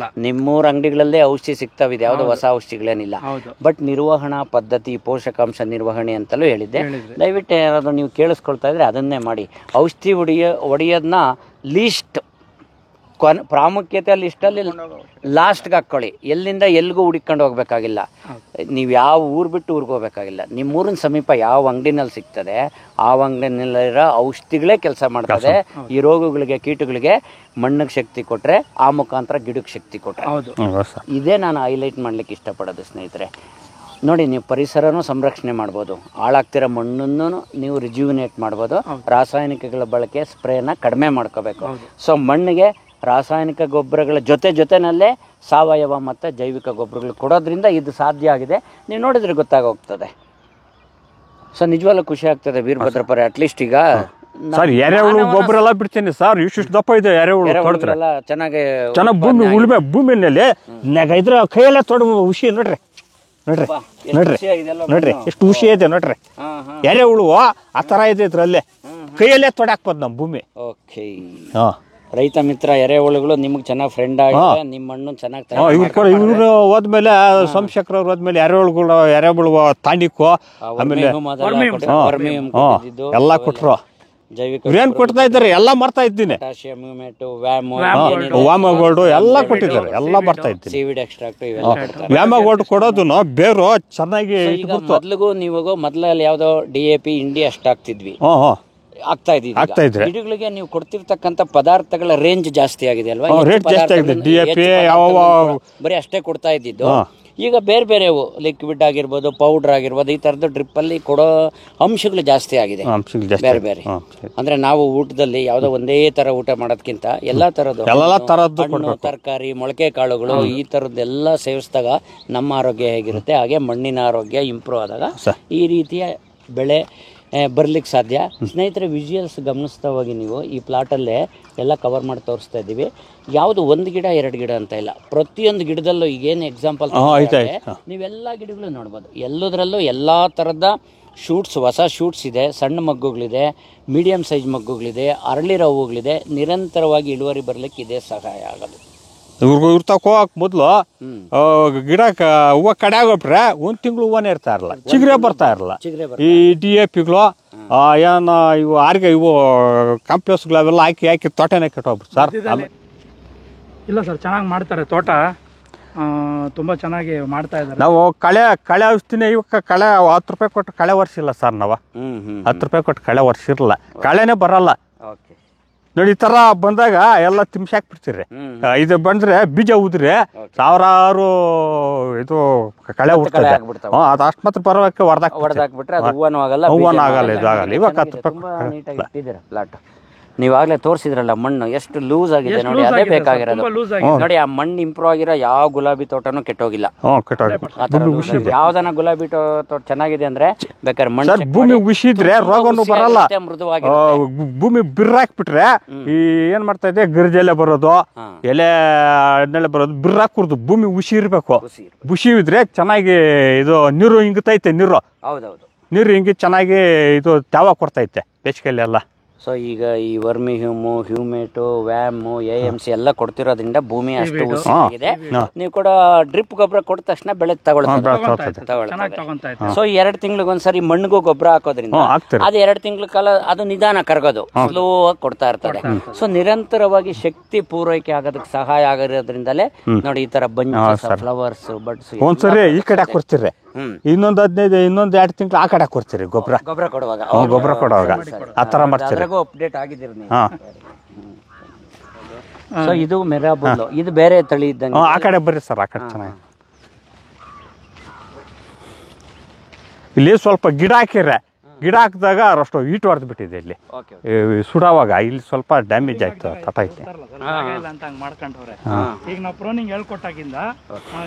ನಿಮ್ಮೂರ ಅಂಗಡಿಗಳಲ್ಲೇ ಔಷಧಿ ಸಿಗ್ತಾವಿದೆ, ಯಾವ್ದು ಹೊಸ ಔಷಧಿಗಳೇನಿಲ್ಲ. ಬಟ್ ನಿರ್ವಹಣಾ ಪದ್ಧತಿ, ಪೋಷಕಾಂಶ ನಿರ್ವಹಣೆ ಅಂತಲೂ ಹೇಳಿದ್ದೆ. ದಯವಿಟ್ಟು ಏನಾದ್ರು ನೀವು ಕೇಳಿಸ್ಕೊಳ್ತಾ ಇದ್ರೆ ಅದನ್ನೇ ಮಾಡಿ. ಔಷಧಿ ಹೊಡಿಯೋದನ್ನ ಲೀಸ್ಟ್ ಪ್ರಾಮುಖ್ಯತೆ ಲಿಸ್ಟಲ್ಲಿ ಲಾಸ್ಟ್ಗೆ ಹಾಕ್ಕೊಳ್ಳಿ. ಎಲ್ಲಿಂದ ಎಲ್ಲಿಗೂ ಹುಡುಕೊಂಡು ಹೋಗ್ಬೇಕಾಗಿಲ್ಲ, ನೀವು ಯಾವ ಊರು ಬಿಟ್ಟು ಊರಿಗೆ ಹೋಗ್ಬೇಕಾಗಿಲ್ಲ. ನಿಮ್ಮ ಊರಿನ ಸಮೀಪ ಯಾವ ಅಂಗಡಿನಲ್ಲಿ ಸಿಗ್ತದೆ ಆ ಅಂಗಡಿನಲ್ಲಿರೋ ಔಷಧಿಗಳೇ ಕೆಲಸ ಮಾಡ್ತದೆ. ಈ ರೋಗಗಳಿಗೆ, ಕೀಟಗಳಿಗೆ ಮಣ್ಣಿಗೆ ಶಕ್ತಿ ಕೊಟ್ಟರೆ, ಆ ಮುಖಾಂತರ ಗಿಡಕ್ಕೆ ಶಕ್ತಿ ಕೊಟ್ಟರೆ. ಇದೇ ನಾನು ಹೈಲೈಟ್ ಮಾಡ್ಲಿಕ್ಕೆ ಇಷ್ಟಪಡೋದು ಸ್ನೇಹಿತರೆ. ನೋಡಿ, ನೀವು ಪರಿಸರನೂ ಸಂರಕ್ಷಣೆ ಮಾಡ್ಬೋದು, ಹಾಳಾಗ್ತಿರೋ ಮಣ್ಣನ್ನು ನೀವು ರಿಜ್ಯೂವಿನೇಟ್ ಮಾಡ್ಬೋದು. ರಾಸಾಯನಿಕಗಳ ಬಳಕೆ, ಸ್ಪ್ರೇನ ಕಡಿಮೆ ಮಾಡ್ಕೋಬೇಕು. ಸೊ ಮಣ್ಣಿಗೆ ರಾಸಾಯನಿಕ ಗೊಬ್ಬರಗಳ ಜೊತೆನಲ್ಲೇ ಸಾವಯವ ಮತ್ತು ಜೈವಿಕ ಗೊಬ್ಬರಗಳು ಕೊಡೋದ್ರಿಂದ ಇದು ಸಾಧ್ಯ ಆಗಿದೆ. ನೀವು ನೋಡಿದ್ರೆ ಗೊತ್ತಾಗೋಗ್ತದೆ. ಸೊ ನಿಜವಾಗ್ಲೂ ಖುಷಿ ಆಗ್ತದೆ ವೀರಭದ್ರಪ್ಪರೇ. ಅಟ್ಲೀಸ್ಟ್ ಈಗ ಸರ್ ಎರೆಹುಳು ಗೊಬ್ಬರ ಎಲ್ಲ ಬಿಡ್ತೀನಿ ಸರ್, ಇಷ್ಟು ದಪ್ಪ ಇದೆ ಎರೆಹುಳು. ಚೆನ್ನಾಗಿ ಭೂಮಿ ಉಳ್ಮೆ, ಭೂಮಿನಲ್ಲಿ ಇದ್ರೆ ಕೈಯಲ್ಲೇ ತೊಡ ಹುಷಿ ನೋಡ್ರಿ ಎಷ್ಟು ಹುಷಿ ಇದೆ ನೋಡ್ರಿ. ಎರೆಹುಳು ಆ ತರ ಇದೆ ಇದ್ರಲ್ಲೇ, ಕೈಯಲ್ಲೇ ತೊಡಾಕ್ಬೋದು ನಮ್ಮ ಭೂಮಿ. ಓಕೆ, ರೈತ ಮಿತ್ರ ಎರೆಹುಳುಗಳು ನಿಮ್ಗೆ ಚೆನ್ನಾಗಿ ಫ್ರೆಂಡ್ ಆಗಿದೆ, ನಿಮ್ಮ ಮಣ್ಣು ಚೆನ್ನಾಗಿ. ಇವ್ರು ಹೋದ್ಮೇಲೆ ಸೋಮಶೇಖರ್ ಹೋದ್ಮೇಲೆ ಎರೆಹುಳು ತಾಂಡಿಕು, ಆಮೇಲೆ ಎಲ್ಲ ಕೊಟ್ರು. ಜೈವಿಕ ಏನ್ ಕೊಡ್ತಾ ಇದ್ದಾರೆ ಎಲ್ಲ ಮಾಡ್ತಾ ಇದ್ದೀನಿ. ವ್ಯಾಮಗೋಲ್ಡ್ ಎಲ್ಲ ಕೊಟ್ಟಿದ್ದಾರೆ, ಎಲ್ಲ ಬರ್ತಾ ಇದ್ದೀನಿ. ಸೀವಿಡ್ ಎಕ್ಸ್ಟ್ರಾಕ್ಟ್ ವ್ಯಾಮಗೋಲ್ಡ್ ಕೊಡೋದು ಬೇರು ಚೆನ್ನಾಗಿ. ಮೊದ್ಲಿಗೂ ನೀವು ಮೊದ್ಲಲ್ಲಿ ಯಾವ್ದೋ DAP ಇಂಡಿ ಅಷ್ಟು ಹಾಕ್ತಿದ್ವಿ, ಆಗ್ತಾ ಇದ್ರೆ ಗಿಡಗಳಿಗೆ ನೀವು ಕೊಡ್ತಿರ್ತಕ್ಕಂಥ ಪದಾರ್ಥಗಳ ರೇಂಜ್ ಜಾಸ್ತಿ ಆಗಿದೆ ಅಲ್ವಾ? ರೇಟ್ ಜಾಸ್ತಿ ಆಗಿದೆ. DAP ಬರೀ ಅಷ್ಟೇ ಕೊಡ್ತಾ ಇದ್ದಿದ್ದು. ಈಗ ಬೇರೆ ಬೇರೆವು ಲಿಕ್ವಿಡ್ ಆಗಿರ್ಬೋದು, ಪೌಡರ್ ಆಗಿರ್ಬೋದು, ಈ ಥರದ್ದು ಡ್ರಿಪ್ಪಲ್ಲಿ ಕೊಡೋ ಅಂಶಗಳು ಜಾಸ್ತಿ ಆಗಿದೆ. ಬೇರೆ ಬೇರೆ ಅಂದರೆ ನಾವು ಊಟದಲ್ಲಿ ಯಾವುದೋ ಒಂದೇ ಥರ ಊಟ ಮಾಡೋದಕ್ಕಿಂತ ಎಲ್ಲ ಥರದ್ದು ಹಣ್ಣು, ತರಕಾರಿ, ಮೊಳಕೆ ಕಾಳುಗಳು ಈ ಥರದ್ದೆಲ್ಲ ಸೇವಿಸಿದಾಗ ನಮ್ಮ ಆರೋಗ್ಯ ಹೇಗಿರುತ್ತೆ, ಹಾಗೆ ಮಣ್ಣಿನ ಆರೋಗ್ಯ ಇಂಪ್ರೂವ್ ಆದಾಗ ಈ ರೀತಿಯ ಬೆಳೆ ಬರ್ಲಿಕ್ಕೆ ಸಾಧ್ಯ. ಸ್ನೇಹಿತರೆ, ವಿಜುವಲ್ಸ್ ಗಮನಿಸ್ತಾ ಹೋಗಿ ನೀವು. ಈ ಪ್ಲಾಟಲ್ಲೇ ಎಲ್ಲ ಕವರ್ ಮಾಡಿ ತೋರಿಸ್ತಾ ಇದ್ದೀವಿ. ಯಾವುದು ಒಂದು ಗಿಡ 2 ಗಿಡ ಅಂತ ಇಲ್ಲ, ಪ್ರತಿಯೊಂದು ಗಿಡದಲ್ಲೂ ಈಗೇನು ಎಕ್ಸಾಂಪಲ್ ನೀವೆಲ್ಲ ಗಿಡಗಳು ನೋಡ್ಬೋದು. ಎಲ್ಲದರಲ್ಲೂ ಎಲ್ಲ ಥರದ ಶೂಟ್ಸ್, ಹೊಸ ಶೂಟ್ಸ್ ಇದೆ, ಸಣ್ಣ ಮಗ್ಗುಗಳಿದೆ, ಮೀಡಿಯಮ್ ಸೈಜ್ ಮಗ್ಗುಗಳಿದೆ, ಅರಳಿರೋ ಹೂವುಗಳಿದೆ. ನಿರಂತರವಾಗಿ ಇಳುವರಿ ಬರಲಿಕ್ಕೆ ಇದೇ ಸಹಾಯ ಆಗೋದು. ಇವ್ರ ತಕ ಹೋಗಕ್ ಮೊದ್ಲು ಗಿಡ ಹೂವು ಕಡೆ ಆಗೋಬಿಟ್ರೆ 1 ತಿಂಗಳು ಹೂವನೇ ಇರ್ತಾ ಇರಲ್ಲ, ಚಿಗುರೇ ಬರ್ತಾ ಇರಲ್ಲ. ಈ DAPಗಳು ಏನು ಇವು ಆರ್ಗೆ ಇವು ಕಾಂಪ್ಲೆಕ್ಸ್ಗಳು ಅವೆಲ್ಲ ಹಾಕಿ ತೋಟನೇ ಕೆಟ್ಟೋಗ್ಬಿಟ್ಟು ಸರ್. ಇಲ್ಲ ಸರ್, ಚೆನ್ನಾಗಿ ಮಾಡ್ತಾರೆ ತೋಟ, ತುಂಬ ಚೆನ್ನಾಗಿ ಮಾಡ್ತಾ ಇದ್ದಾರೆ. ನಾವು ಕಳೆ ಔಷಧಿನೇ ಇವಕ್ಕೆ ಕಳೆ 10 ರೂಪಾಯಿ ಕೊಟ್ಟು ಕಳೆ ವರ್ಷಿಲ್ಲ ಸರ್. ನಾವು 10 ರೂಪಾಯಿ ಕೊಟ್ಟು ಕಳೆ ವರ್ಷಿರಲ್ಲ, ಕಳೆನೇ ಬರಲ್ಲ ನೋಡಿ. ಈ ತರ ಬಂದಾಗ ಎಲ್ಲ ತಿಮ್ಸಾಕ್ಬಿಡ್ತೀರಿ. ಇದು ಬಂದ್ರೆ ಬೀಜ ಉದ್ರಿ ಸಾವಿರಾರು ಇದು ಕಳೆ ಉಡ್ತದೆ. ಅದು ಅಷ್ಟು ಮಾತ್ರ ಬರೋಕ್ಕೆ ಹೊಡೆದಾಕ್ಬಿಟ್ರೆ ಅದು ಹೂವನೂ ಆಗಲ್ಲ, ಇದಾಗಲ್ಲ. ಇವಾಗ 10 ರೂಪಾಯಿ ನೀವಾಗಲೇ ತೋರಿಸಿದ್ರಲ್ಲ ಮಣ್ಣು ಎಷ್ಟು ಲೂಸ್ ಆಗಿದೆ ನೋಡಿ, ಅದೇ ಬೇಕಾಗಿರೋದು ನೋಡಿ. ಆ ಮಣ್ಣು ಇಂಪ್ರೂವ್ ಆಗಿರೋ ಯಾವ ಗುಲಾಬಿ ತೋಟನೂ ಕೆಟ್ಟೋಗಿಲ್ಲ. ಯಾವ್ದನ ಗುಲಾಬಿ ತೋಟ ಚೆನ್ನಾಗಿದೆ ಅಂದ್ರೆ ಬೇಕಾದ್ರೆ ಮಣ್ಣು ಭೂಮಿ ಉಸಿದ್ರೆ ರೋಗನು ಬರಲ್ಲ. ಭೂಮಿ ಬಿರ್ರಾಕ್ಬಿಟ್ರೆ ಈ ಏನ್ ಮಾಡ್ತಾ ಇದೆ, ಗಿರ್ಜೆಲೆ ಬರೋದು, ಎಲೆ ಅದನ್ನೆಲ್ಲ ಬರೋದು, ಬಿರ್ರಾಕ್ ಕುಡ್ದು ಭೂಮಿ ಉಸಿ ಇರ್ಬೇಕು. ಉಸಿ ಇದ್ರೆ ಚೆನ್ನಾಗಿ ಇದು ನೀರು ಹಿಂಗತೈತೆ. ನೀರು ಹಿಂಗಿ ಚೆನ್ನಾಗಿ ಇದು ತ್ಯಾವ ಕೊಡ್ತೈತೆ ಬೇಸಿಗೆಯಲ್ಲಿ ಎಲ್ಲ. ಸೊ ಈಗ ಈ ವರ್ಮಿ ಹ್ಯೂಮೇಟು, ವ್ಯಾಮು, AMC ಎಲ್ಲ ಕೊಡ್ತಿರೋದ್ರಿಂದ ಭೂಮಿ ಅಷ್ಟು ಉಸಿರಾಗಿದೆ. ನೀವು ಕೂಡ ಡ್ರಿಪ್ ಗೊಬ್ಬರ ಕೊಟ್ಟ ತಕ್ಷಣ ಬೆಳೆ ತಗೊಳ್ತದೆ. ಸೊ 2 ತಿಂಗಳಿಗೊಂದ್ಸರಿ ಮಣ್ಣಿಗೂ ಗೊಬ್ಬರ ಹಾಕೋದ್ರಿಂದ ಅದು 2 ತಿಂಗಳ ಕಾಲ ಅದು ನಿಧಾನ ಕರಗೋದು, ಸ್ಲೋ ಆಗಿ ಕೊಡ್ತಾ ಇರ್ತದೆ. ಸೊ ನಿರಂತರವಾಗಿ ಶಕ್ತಿ ಪೂರೈಕೆ ಆಗೋದಕ್ಕೆ ಸಹಾಯ ಆಗಿರೋದ್ರಿಂದಲೇ ನೋಡಿ ಈ ತರ ಬಂಚ್, ಫ್ಲವರ್ಸ್, ಬಡ್ಸ್ ಒಂದ್ಸರಿ ಈ ಕಡೆ ಕೊಡ್ತೀರಿ, ಇನ್ನೊಂದು 15 ಇನ್ನೊಂದು 2 ತಿಂಗಳು ಆ ಕಡೆ ಕೊಡ್ತೀರಿ ಗೊಬ್ಬರ ಕೊಡುವಾಗ ಆ ತರ ಮಾಡ್ತೀರಿ. ಅಪ್ಡೇಟ್ ಆಗಿದ್ದೀರಿ ನೀವು. ಸೊ ಇದು ಮೆರಾಬಲ್, ಇದು ಬೇರೆ ತಳಿ ಇದ್ದಂಗೆ. ಆ ಕಡೆ ಬರ್ರಿ ಸರ್, ಆ ಕಡೆ ಚೆನ್ನಾಗಿ. ಇಲ್ಲಿ ಸ್ವಲ್ಪ ಗಿಡ ಹಾಕಿದ್ರೆ, ಗಿಡ ಹಾಕಿದಾಗ ಅಷ್ಟು ಈಟ್ ಹೊಡೆದು ಬಿಟ್ಟಿದೆ. ಇಲ್ಲಿ ಸುಡಾವಾಗ ಇಲ್ಲಿ ಸ್ವಲ್ಪ ಡ್ಯಾಮೇಜ್ ಆಯ್ತು, ತಟೈತೆ ಅಂತ ಹಂಗೆ ಮಾಡ್ಕೊಂಡವ್ರೆ. ಈಗ ನಾವು ಪ್ರೋನಿಂಗ್ ಹೇಳ್ಕೊಟ್ಟಾಗಿಂದ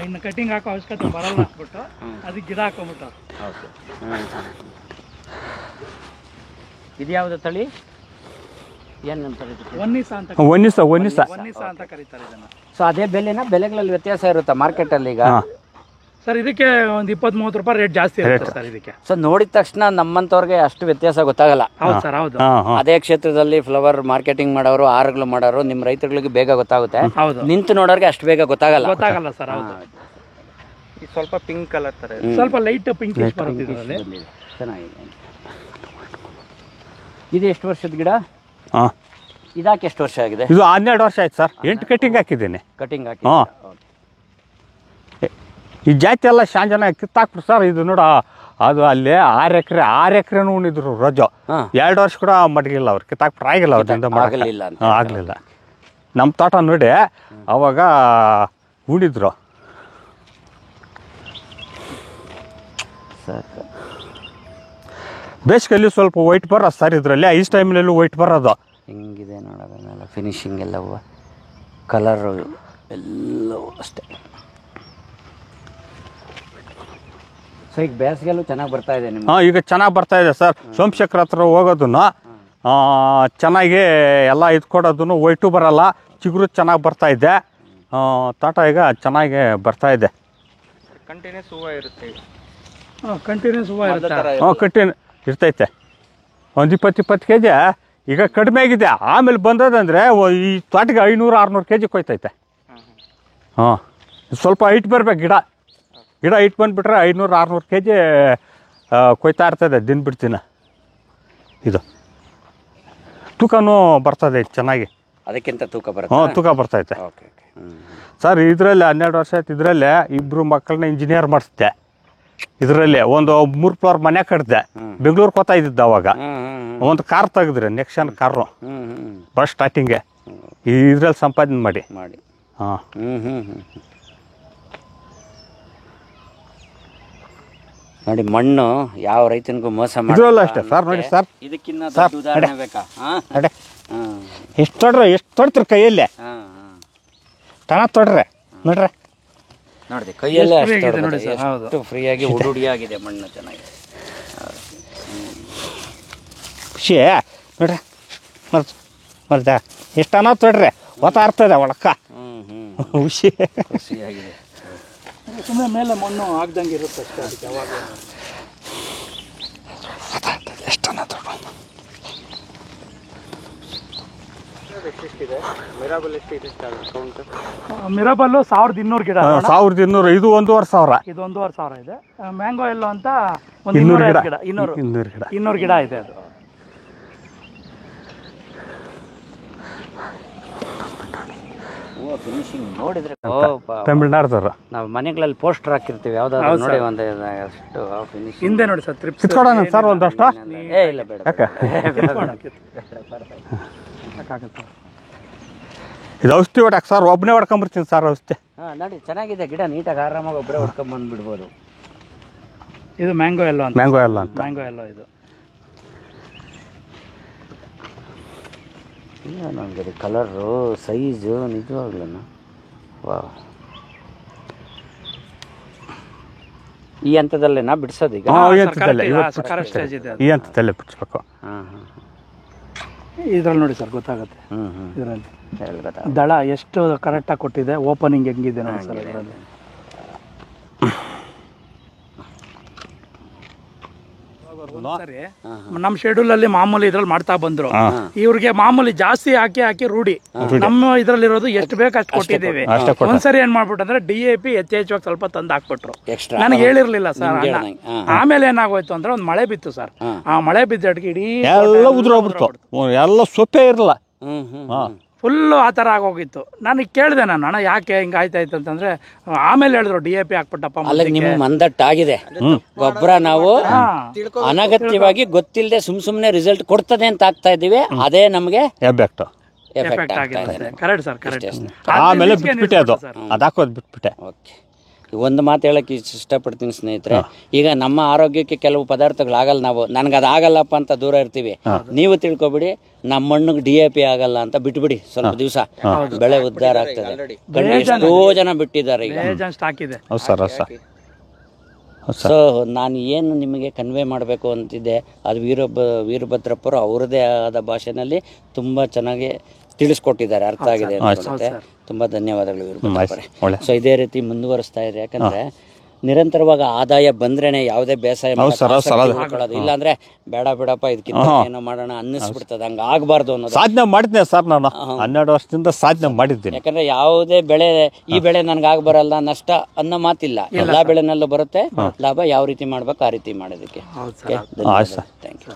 ಇನ್ನು ಕಟಿಂಗ್ ಹಾಕೋ ಅವಶ್ಯಕತೆ ಬರಲ್ಲ ಅಂದ್ಬಿಟ್ಟು ಅದಕ್ಕೆ ಗಿಡ ಹಾಕೊಂಡ್ಬಿಟ್ಟು. ಇದು ಯಾವ್ದು ತಳಿ? ಏನಂತಾರೆ? ಒನ್ನಿಸ ಅಂತ ಕರೀತಾರೆ ಇದನ್ನ. ಸೊ ಅದೇ ಬೆಲೆಗಳಲ್ಲಿ ವ್ಯತ್ಯಾಸ ಇರುತ್ತೆ ಮಾರ್ಕೆಟ್ ಅಲ್ಲಿ ಈಗ ಸರ್. ಇದಕ್ಕೆ ಒಂದು 20-30 ರೂಪಾಯಿ ರೇಟ್ ಜಾಸ್ತಿ ಇರುತ್ತೆ ಸರ್ ಇದಕ್ಕೆ. ಸೊ ನೋಡಿದ ತಕ್ಷಣ ನಮ್ಮಂತವ್ರಿಗೆ ಅಷ್ಟು ವ್ಯತ್ಯಾಸ ಗೊತ್ತಾಗಲ್ಲ. ಹೌದು ಸರ್, ಹೌದು. ಅದೇ ಕ್ಷೇತ್ರದಲ್ಲಿ ಫ್ಲವರ್ ಮಾರ್ಕೆಟಿಂಗ್ ಮಾಡೋರು, ಆರುಗಳು ಮಾಡೋರು, ನಿಮ್ಮ ರೈತರುಗಳಿಗೆ ಬೇಗ ಗೊತ್ತಾಗುತ್ತೆ. ನಿಂತು ನೋಡೋರಿಗೆ ಅಷ್ಟು ಬೇಗ ಗೊತ್ತಾಗಲ್ಲ ಸರ್. ಹೌದು. ಸ್ವಲ್ಪ ಪಿಂಕ್ ಕಲರ್ ತರ, ಸ್ವಲ್ಪ ಲೈಟ್ ಪಿಂಕ್ ಬರುತ್ತೆ. ಚೆನ್ನಾಗಿದೆ. ಇದು ಎಷ್ಟು ವರ್ಷದ ಗಿಡ? ಇದಾಕೆ ಎಷ್ಟು ವರ್ಷ ಆಗಿದೆ? ಇದು 12 ವರ್ಷ ಆಯ್ತು ಸರ್. 8 ಕಟಿಂಗ್ ಹಾಕಿದ್ದೇನೆ. ಕಟಿಂಗ್ ಹಾಕಿ ಈ ಜಾತಿ ಎಲ್ಲ ಶಾಂಜನ ಕಿತ್ತಾಕ್ಬಿಟ್ಟು ಸರ್. ಇದು ನೋಡ, ಅದು ಅಲ್ಲಿ 6 ಎಕರೆ ಉಣಿದ್ರು ರಜೋ. 2 ವರ್ಷ ಕೂಡ ಮಡಗಿಲ್ಲ ಅವ್ರು, ಕಿತ್ತಾಕ್ಬಿಟ್ರೆ ಆಗಿಲ್ಲ ಅವ್ರಿಂದ ಆಗಲಿಲ್ಲ. ನಮ್ಮ ತೋಟ ನೋಡಿ ಅವಾಗ ಉಣಿದ್ರು. ಬೇಸಿಗೆಯಲ್ಲಿ ಸ್ವಲ್ಪ ವೈಟ್ ಬರೋದು ಸರ್ ಇದರಲ್ಲಿ, ಐಸ್ ಟೈಮ್ನಲ್ಲೂ ವೈಟ್ ಬರೋದು. ಹಿಂಗಿದೆ ನೋಡೋದನ್ನೆಲ್ಲ, ಫಿನಿಶಿಂಗ್ ಎಲ್ಲವೂ, ಕಲರು ಎಲ್ಲವೂ ಅಷ್ಟೇ. ಸೊ ಈಗ ಬೇಸಿಗೆಲ್ಲೂ ಚೆನ್ನಾಗಿ ಬರ್ತಾ ಇದೆ ನಿಮ್ಗೆ? ಈಗ ಚೆನ್ನಾಗಿ ಬರ್ತಾ ಇದೆ ಸರ್. ಸೋಮಶೇಖರ್ ಹತ್ರ ಹೋಗೋದನ್ನು ಚೆನ್ನಾಗಿ ಎಲ್ಲ ಇದು ಕೊಡೋದನ್ನು ವೈಟು ಬರಲ್ಲ, ಚಿಗುರು ಚೆನ್ನಾಗಿ ಬರ್ತಾ ಇದೆ. ತೋಟ ಈಗ ಚೆನ್ನಾಗಿ ಬರ್ತಾ ಇದೆ. ಕಂಟಿನ್ಯೂಸ್ ಹೂವು ಇರುತ್ತೆ. ಕಂಟಿನ್ಯೂಸ್ ಹೂವು ಇರುತ್ತೆ. ಕಂಟಿನ್ಯೂ ಇರ್ತೈತೆ. ಒಂದು 20 kg ಈಗ ಕಡಿಮೆ ಆಗಿದೆ. ಆಮೇಲೆ ಬಂದದಂದರೆ ಈ ತೋಟಕ್ಕೆ 500-600 kg ಕೊಯ್ತೈತೆ. ಸ್ವಲ್ಪ ಹೈಟ್ ಬರ್ಬೇಕು ಗಿಡ ಹೈಟ್ ಬಂದುಬಿಟ್ರೆ 500-600 kg ಕೊಯ್ತಾ ಇರ್ತದೆ ದಿನ. ಇದು ತೂಕನೂ ಬರ್ತದೆ ಚೆನ್ನಾಗಿ, ಅದಕ್ಕಿಂತ ತೂಕ ಬರುತ್ತೆ. ತೂಕ ಬರ್ತೈತೆ ಸರ್. ಇದರಲ್ಲಿ 12 ವರ್ಷ ಆಯ್ತು. ಇದರಲ್ಲೇ 2 ಮಕ್ಕಳನ್ನ ಇಂಜಿನಿಯರ್ ಮಾಡಿಸ್ದೆ. ಇದರಲ್ಲಿ ಒಂದು 3 ಫ್ಲೋರ್ ಮನೆ ಕಟ್ಟಿದೆ. ಬೆಂಗಳೂರಿಗೆ ಹೋಗ್ತಾ ಇದ್ದಿದ್ದು ಅವಾಗ. ಒಂದು ಕಾರ್ ತೆಗೆದ್ರೆ ನೆಕ್ಷನ್ ಕಾರು ಬಸ್ ಸ್ಟಾರ್ಟಿಂಗ್ಗೆ ಇದ್ರಲ್ಲಿ ಸಂಪಾದನೆ ಮಾಡಿ. ನೋಡಿ ಮಣ್ಣು ಯಾವ ರೈತನಿಗೂ ಮೋಸ ಇದ್ರಲ್ಲ ಅಷ್ಟೇ ಸರ್, ನೋಡಿ ಸರ್, ಇದಕ್ಕಿನ್ನ ದೊಡ್ಡ ಉದಾಹರಣೆ ಬೇಕಾ? ಅಡೆ ಎಷ್ಟು ತೊಡ್ರೆ, ಎಷ್ಟು ತೊಡ್ತೀರಿ ಕೈಯಲ್ಲೇ, ತನ ತೊಡ್ರೆ ನೋಡ್ರೆ, ನೋಡಿದೆ ಕೈಯಲ್ಲೇ ಎಷ್ಟು free ಆಗಿದೆ ನೋಡಿ ಸರ್. ಎಷ್ಟು ಫ್ರೀಯಾಗಿ ಉಡುಡಿಯಾಗಿದೆ ಮಣ್ಣು, ಚೆನ್ನಾಗಿದೆ. ಖುಷಿ ನೋಡ್ರಿ, ಮರ್ದ ಎಷ್ಟು ಅನ್ನ ತೊಡ್ರೆ ಒತ್ತಾರ್ತದೆ ಒಳಕ್ಕ, ಖುಷಿ ಖುಷಿಯಾಗಿದೆ. ಸುಮ್ಮನೆ ಮೇಲೆ ಮಣ್ಣು ಆಗ್ದಂಗೆ ಇರುತ್ತೆ ಅಷ್ಟೇ, ಅದಕ್ಕೆ ಯಾವಾಗ ಎಷ್ಟು ಅನ್ನ ತೊಡ. ಮಿರಾಬಲ್ಲು 1200 ಗಿಡ, 1200, ಇದು 1500. ಇದು 1500 ಇದೆ. ಮ್ಯಾಂಗೋ ಎಲ್ಲೋ ಅಂತ ಒಂದು 200 ಗಿಡ, 200 ಗಿಡ ಇದೆ ಅದು. ಫಿನಿಶಿಂಗ್ ನೋಡಿದ್ರೆ ತಮಿಳ್ನಾಡ್ದವ್ರು ನಾವು ಮನೆಗಳಲ್ಲಿ ಪೋಸ್ಟರ್ ಹಾಕಿರ್ತೀವಿ ಯಾವ್ದಾದ್ರು ನೋಡಿ, ಒಂದು ಅಷ್ಟು ಫಿನಿಶಿಂಗ್ ಹಿಂದೆ ನೋಡಿ ಸರ್, ತ್ರಿಪ್ಸ್ ಕಿತ್ಕೊಡೋಣ ಸರ್ ಒಂದಷ್ಟು. ಇಲ್ಲ ಬೇಡ. ಯಾಕೆ ಇದು ಔಷಧಿ ಹೊಡಕ್ಕೆ ಸರ್, ಒಬ್ಬನೇ ಹೊಡ್ಕೊಂಬರ್ತೀನಿ ಸರ್ ಔಷಧಿ. ನೋಡಿ ಚೆನ್ನಾಗಿದೆ ಗಿಡ, ನೀಟಾಗಿ ಆರಾಮಾಗಿ ಒಬ್ಬರೇ ಹೊಡ್ಕೊಂಡ್ ಬಂದ್ಬಿಡ್ಬೋದು. ಇದು ಮ್ಯಾಂಗೋ ಎಲ್ಲೋ ಅಂತ, ಮ್ಯಾಂಗೋ ಎಲ್ಲ ಅಂತ. ಮ್ಯಾಂಗೋ ಎಲ್ಲೋ ಇದು. ನನಗೆ ಕಲರು, ಸೈಜು ನಿಜವಾಗ್ಲೂ ವಾ. ಈ ಹಂತದಲ್ಲೇನಾ ಬಿಡಿಸೋದು ಈಗ? ಈ ಹಂತದಲ್ಲೇ ಸ್ಟೇಜ್ ಇದೆ ಈ ಹಂತದಲ್ಲೇ ಬಿಡಿಸ್ಬೇಕು. ಇದ್ರಲ್ಲಿ ನೋಡಿ ಸರ್ ಗೊತ್ತಾಗುತ್ತೆ. ಇದರಲ್ಲಿ ದಳ ಎಷ್ಟು ಕರೆಕ್ಟಾಗಿ ಕೊಟ್ಟಿದೆ, ಓಪನಿಂಗ್ ಹೆಂಗಿದೆ ನೋಡಿ ಸರ್ ಇದರಲ್ಲಿ. ಸರಿ, ನಮ್ಮ ಶೆಡ್ಯೂಲ್ ಅಲ್ಲಿ ಮಾಮೂಲಿ ಇದ್ರಲ್ಲಿ ಮಾಡ್ತಾ ಬಂದ್ರು. ಇವ್ರಿಗೆ ಮಾಮೂಲಿ ಜಾಸ್ತಿ ಹಾಕಿ ರೂಢಿ. ನಮ್ಮ ಇದ್ರಲ್ಲಿರೋದು ಎಷ್ಟು ಬೇಕು ಅಷ್ಟು ಕೊಟ್ಟಿದ್ದೇವೆ. ಒಂದ್ಸರಿ ಏನ್ ಮಾಡ್ಬಿಟ್ಟಂದ್ರೆ DAP ಹೆಚ್ಚೆಚ್ಚುವಾಗಿ ಸ್ವಲ್ಪ ತಂದು ಹಾಕ್ಬಿಟ್ರು. ನನಗೆ ಹೇಳಿರ್ಲಿಲ್ಲ ಸರ್. ಆಮೇಲೆ ಏನಾಗೋಯ್ತು ಅಂದ್ರೆ ಒಂದ್ ಮಳೆ ಬಿತ್ತು ಸರ್. ಆ ಮಳೆ ಬಿದ್ದಟ್ಗೆ ಇಡೀ ಎಲ್ಲ ಉದುರೋಗ್ಬಿಡ್ತು, ಎಲ್ಲ ಸೊಪ್ಪೆ ಇರಲ್ಲ, ಫುಲ್ಲು ಆ ಥರ ಆಗೋಗಿತ್ತು. ನನಗೆ ಕೇಳಿದೆ ನಾನು, ಅಣ್ಣ ಯಾಕೆ ಹಿಂಗೆ ಆಯ್ತಾಯ್ತು ಅಂತಂದ್ರೆ ಆಮೇಲೆ ಹೇಳಿದ್ರು DAP ಹಾಕ್ಬಿಟ್ಟಪ್ಪ. ಅಲ್ಲ ನಿಮ್ಮ ಮಂದಟ್ಟಾಗಿದೆ ಗೊಬ್ಬರ, ನಾವು ಅನಗತ್ಯವಾಗಿ ಗೊತ್ತಿಲ್ಲದೆ ಸುಮ್ನೆ ರಿಸಲ್ಟ್ ಕೊಡ್ತದೆ ಅಂತ ಆಗ್ತಾ ಇದೀವಿ, ಅದೇ ನಮಗೆ ಎಫೆಕ್ಟ್ ಆಗಿದೆ. Correct sir, correct. ಆಮೇಲೆ ಬಿಟ್ಬಿಟ್ಟೆ, ಅದು ಹಾಕೋದು ಬಿಟ್ಬಿಟ್ಟೆ. ಓಕೆ, ಒಂದು ಮಾತು ಹೇಳಕ್ಕೆ ಇಷ್ಟಪಡ್ತೀನಿ ಸ್ನೇಹಿತರೆ. ಈಗ ನಮ್ಮ ಆರೋಗ್ಯಕ್ಕೆ ಕೆಲವು ಪದಾರ್ಥಗಳಾಗಲ್ಲ, ನಾವು ನನಗೆ ಅದಾಗಲ್ಲಪ್ಪ ಅಂತ ದೂರ ಇರ್ತೀವಿ. ನೀವು ತಿಳ್ಕೊಬಿಡಿ, ನಮ್ಮ ಮಣ್ಣಿಗೆ DAP ಆಗಲ್ಲ ಅಂತ ಬಿಟ್ಬಿಡಿ, ಸ್ವಲ್ಪ ದಿವಸ ಬೆಳೆ ಉದ್ಧಾರ ಆಗ್ತದೆ. ಎಷ್ಟೋ ಜನ ಬಿಟ್ಟಿದ್ದಾರೆ ಈಗ ಸ್ಟಾಕ್ ಇದೆ. ಸೊ ನಾನು ಏನು ನಿಮಗೆ ಕನ್ವೆ ಮಾಡಬೇಕು ಅಂತಿದ್ದೆ, ಅದು ವೀರಭದ್ರಪ್ಪರು ಅವರದೇ ಆದ ಭಾಷೆನಲ್ಲಿ ತುಂಬ ಚೆನ್ನಾಗಿ ತಿಳಿಸ್ಕೊಟ್ಟಿದ್ದಾರೆ, ಅರ್ಥ ಆಗಿದೆ ಅನ್ಸುತ್ತೆ. ತುಂಬ ಧನ್ಯವಾದಗಳು ವೀರಭದ್ರಪ್ಪರೇ. ಸೊ ಇದೇ ರೀತಿ ಮುಂದುವರಿಸ್ತಾ ಇದೆ, ಯಾಕಂದ್ರೆ ನಿರಂತರವಾಗಿ ಆದಾಯ ಬಂದ್ರೇನೆ ಯಾವುದೇ ಬೇಸಾಯ ಮಾಡೋದು. ಇಲ್ಲಾಂದ್ರೆ ಬೇಡ ಬಿಡಪ್ಪ ಇದಕ್ಕಿಂತ ಏನೋ ಮಾಡೋಣ ಅನ್ನಿಸ್ಬಿಡ್ತದೆ, ಹಂಗ ಆಗ್ಬಾರ್ದು ಅನ್ನೋದು. ಸಾಧನೆ ಮಾಡಿದ್ದೆ ಸರ್, ನಾನು 12 ವರ್ಷದಿಂದ ಸಾಧನೆ ಮಾಡಿದ್ದೀನಿ. ಯಾಕಂದ್ರೆ ಯಾವುದೇ ಬೆಳೆ ಈ ಬೆಳೆ ನನ್ಗೆ ಆಗ್ಬರಲ್ಲ ನಷ್ಟ ಅನ್ನೋ ಮಾತಿಲ್ಲ, ಎಲ್ಲಾ ಬೆಳೆನಲ್ಲೂ ಬರುತ್ತೆ ಲಾಭ. ಯಾವ ರೀತಿ ಮಾಡ್ಬೇಕು ಆ ರೀತಿ ಮಾಡೋದಕ್ಕೆ. Thank you.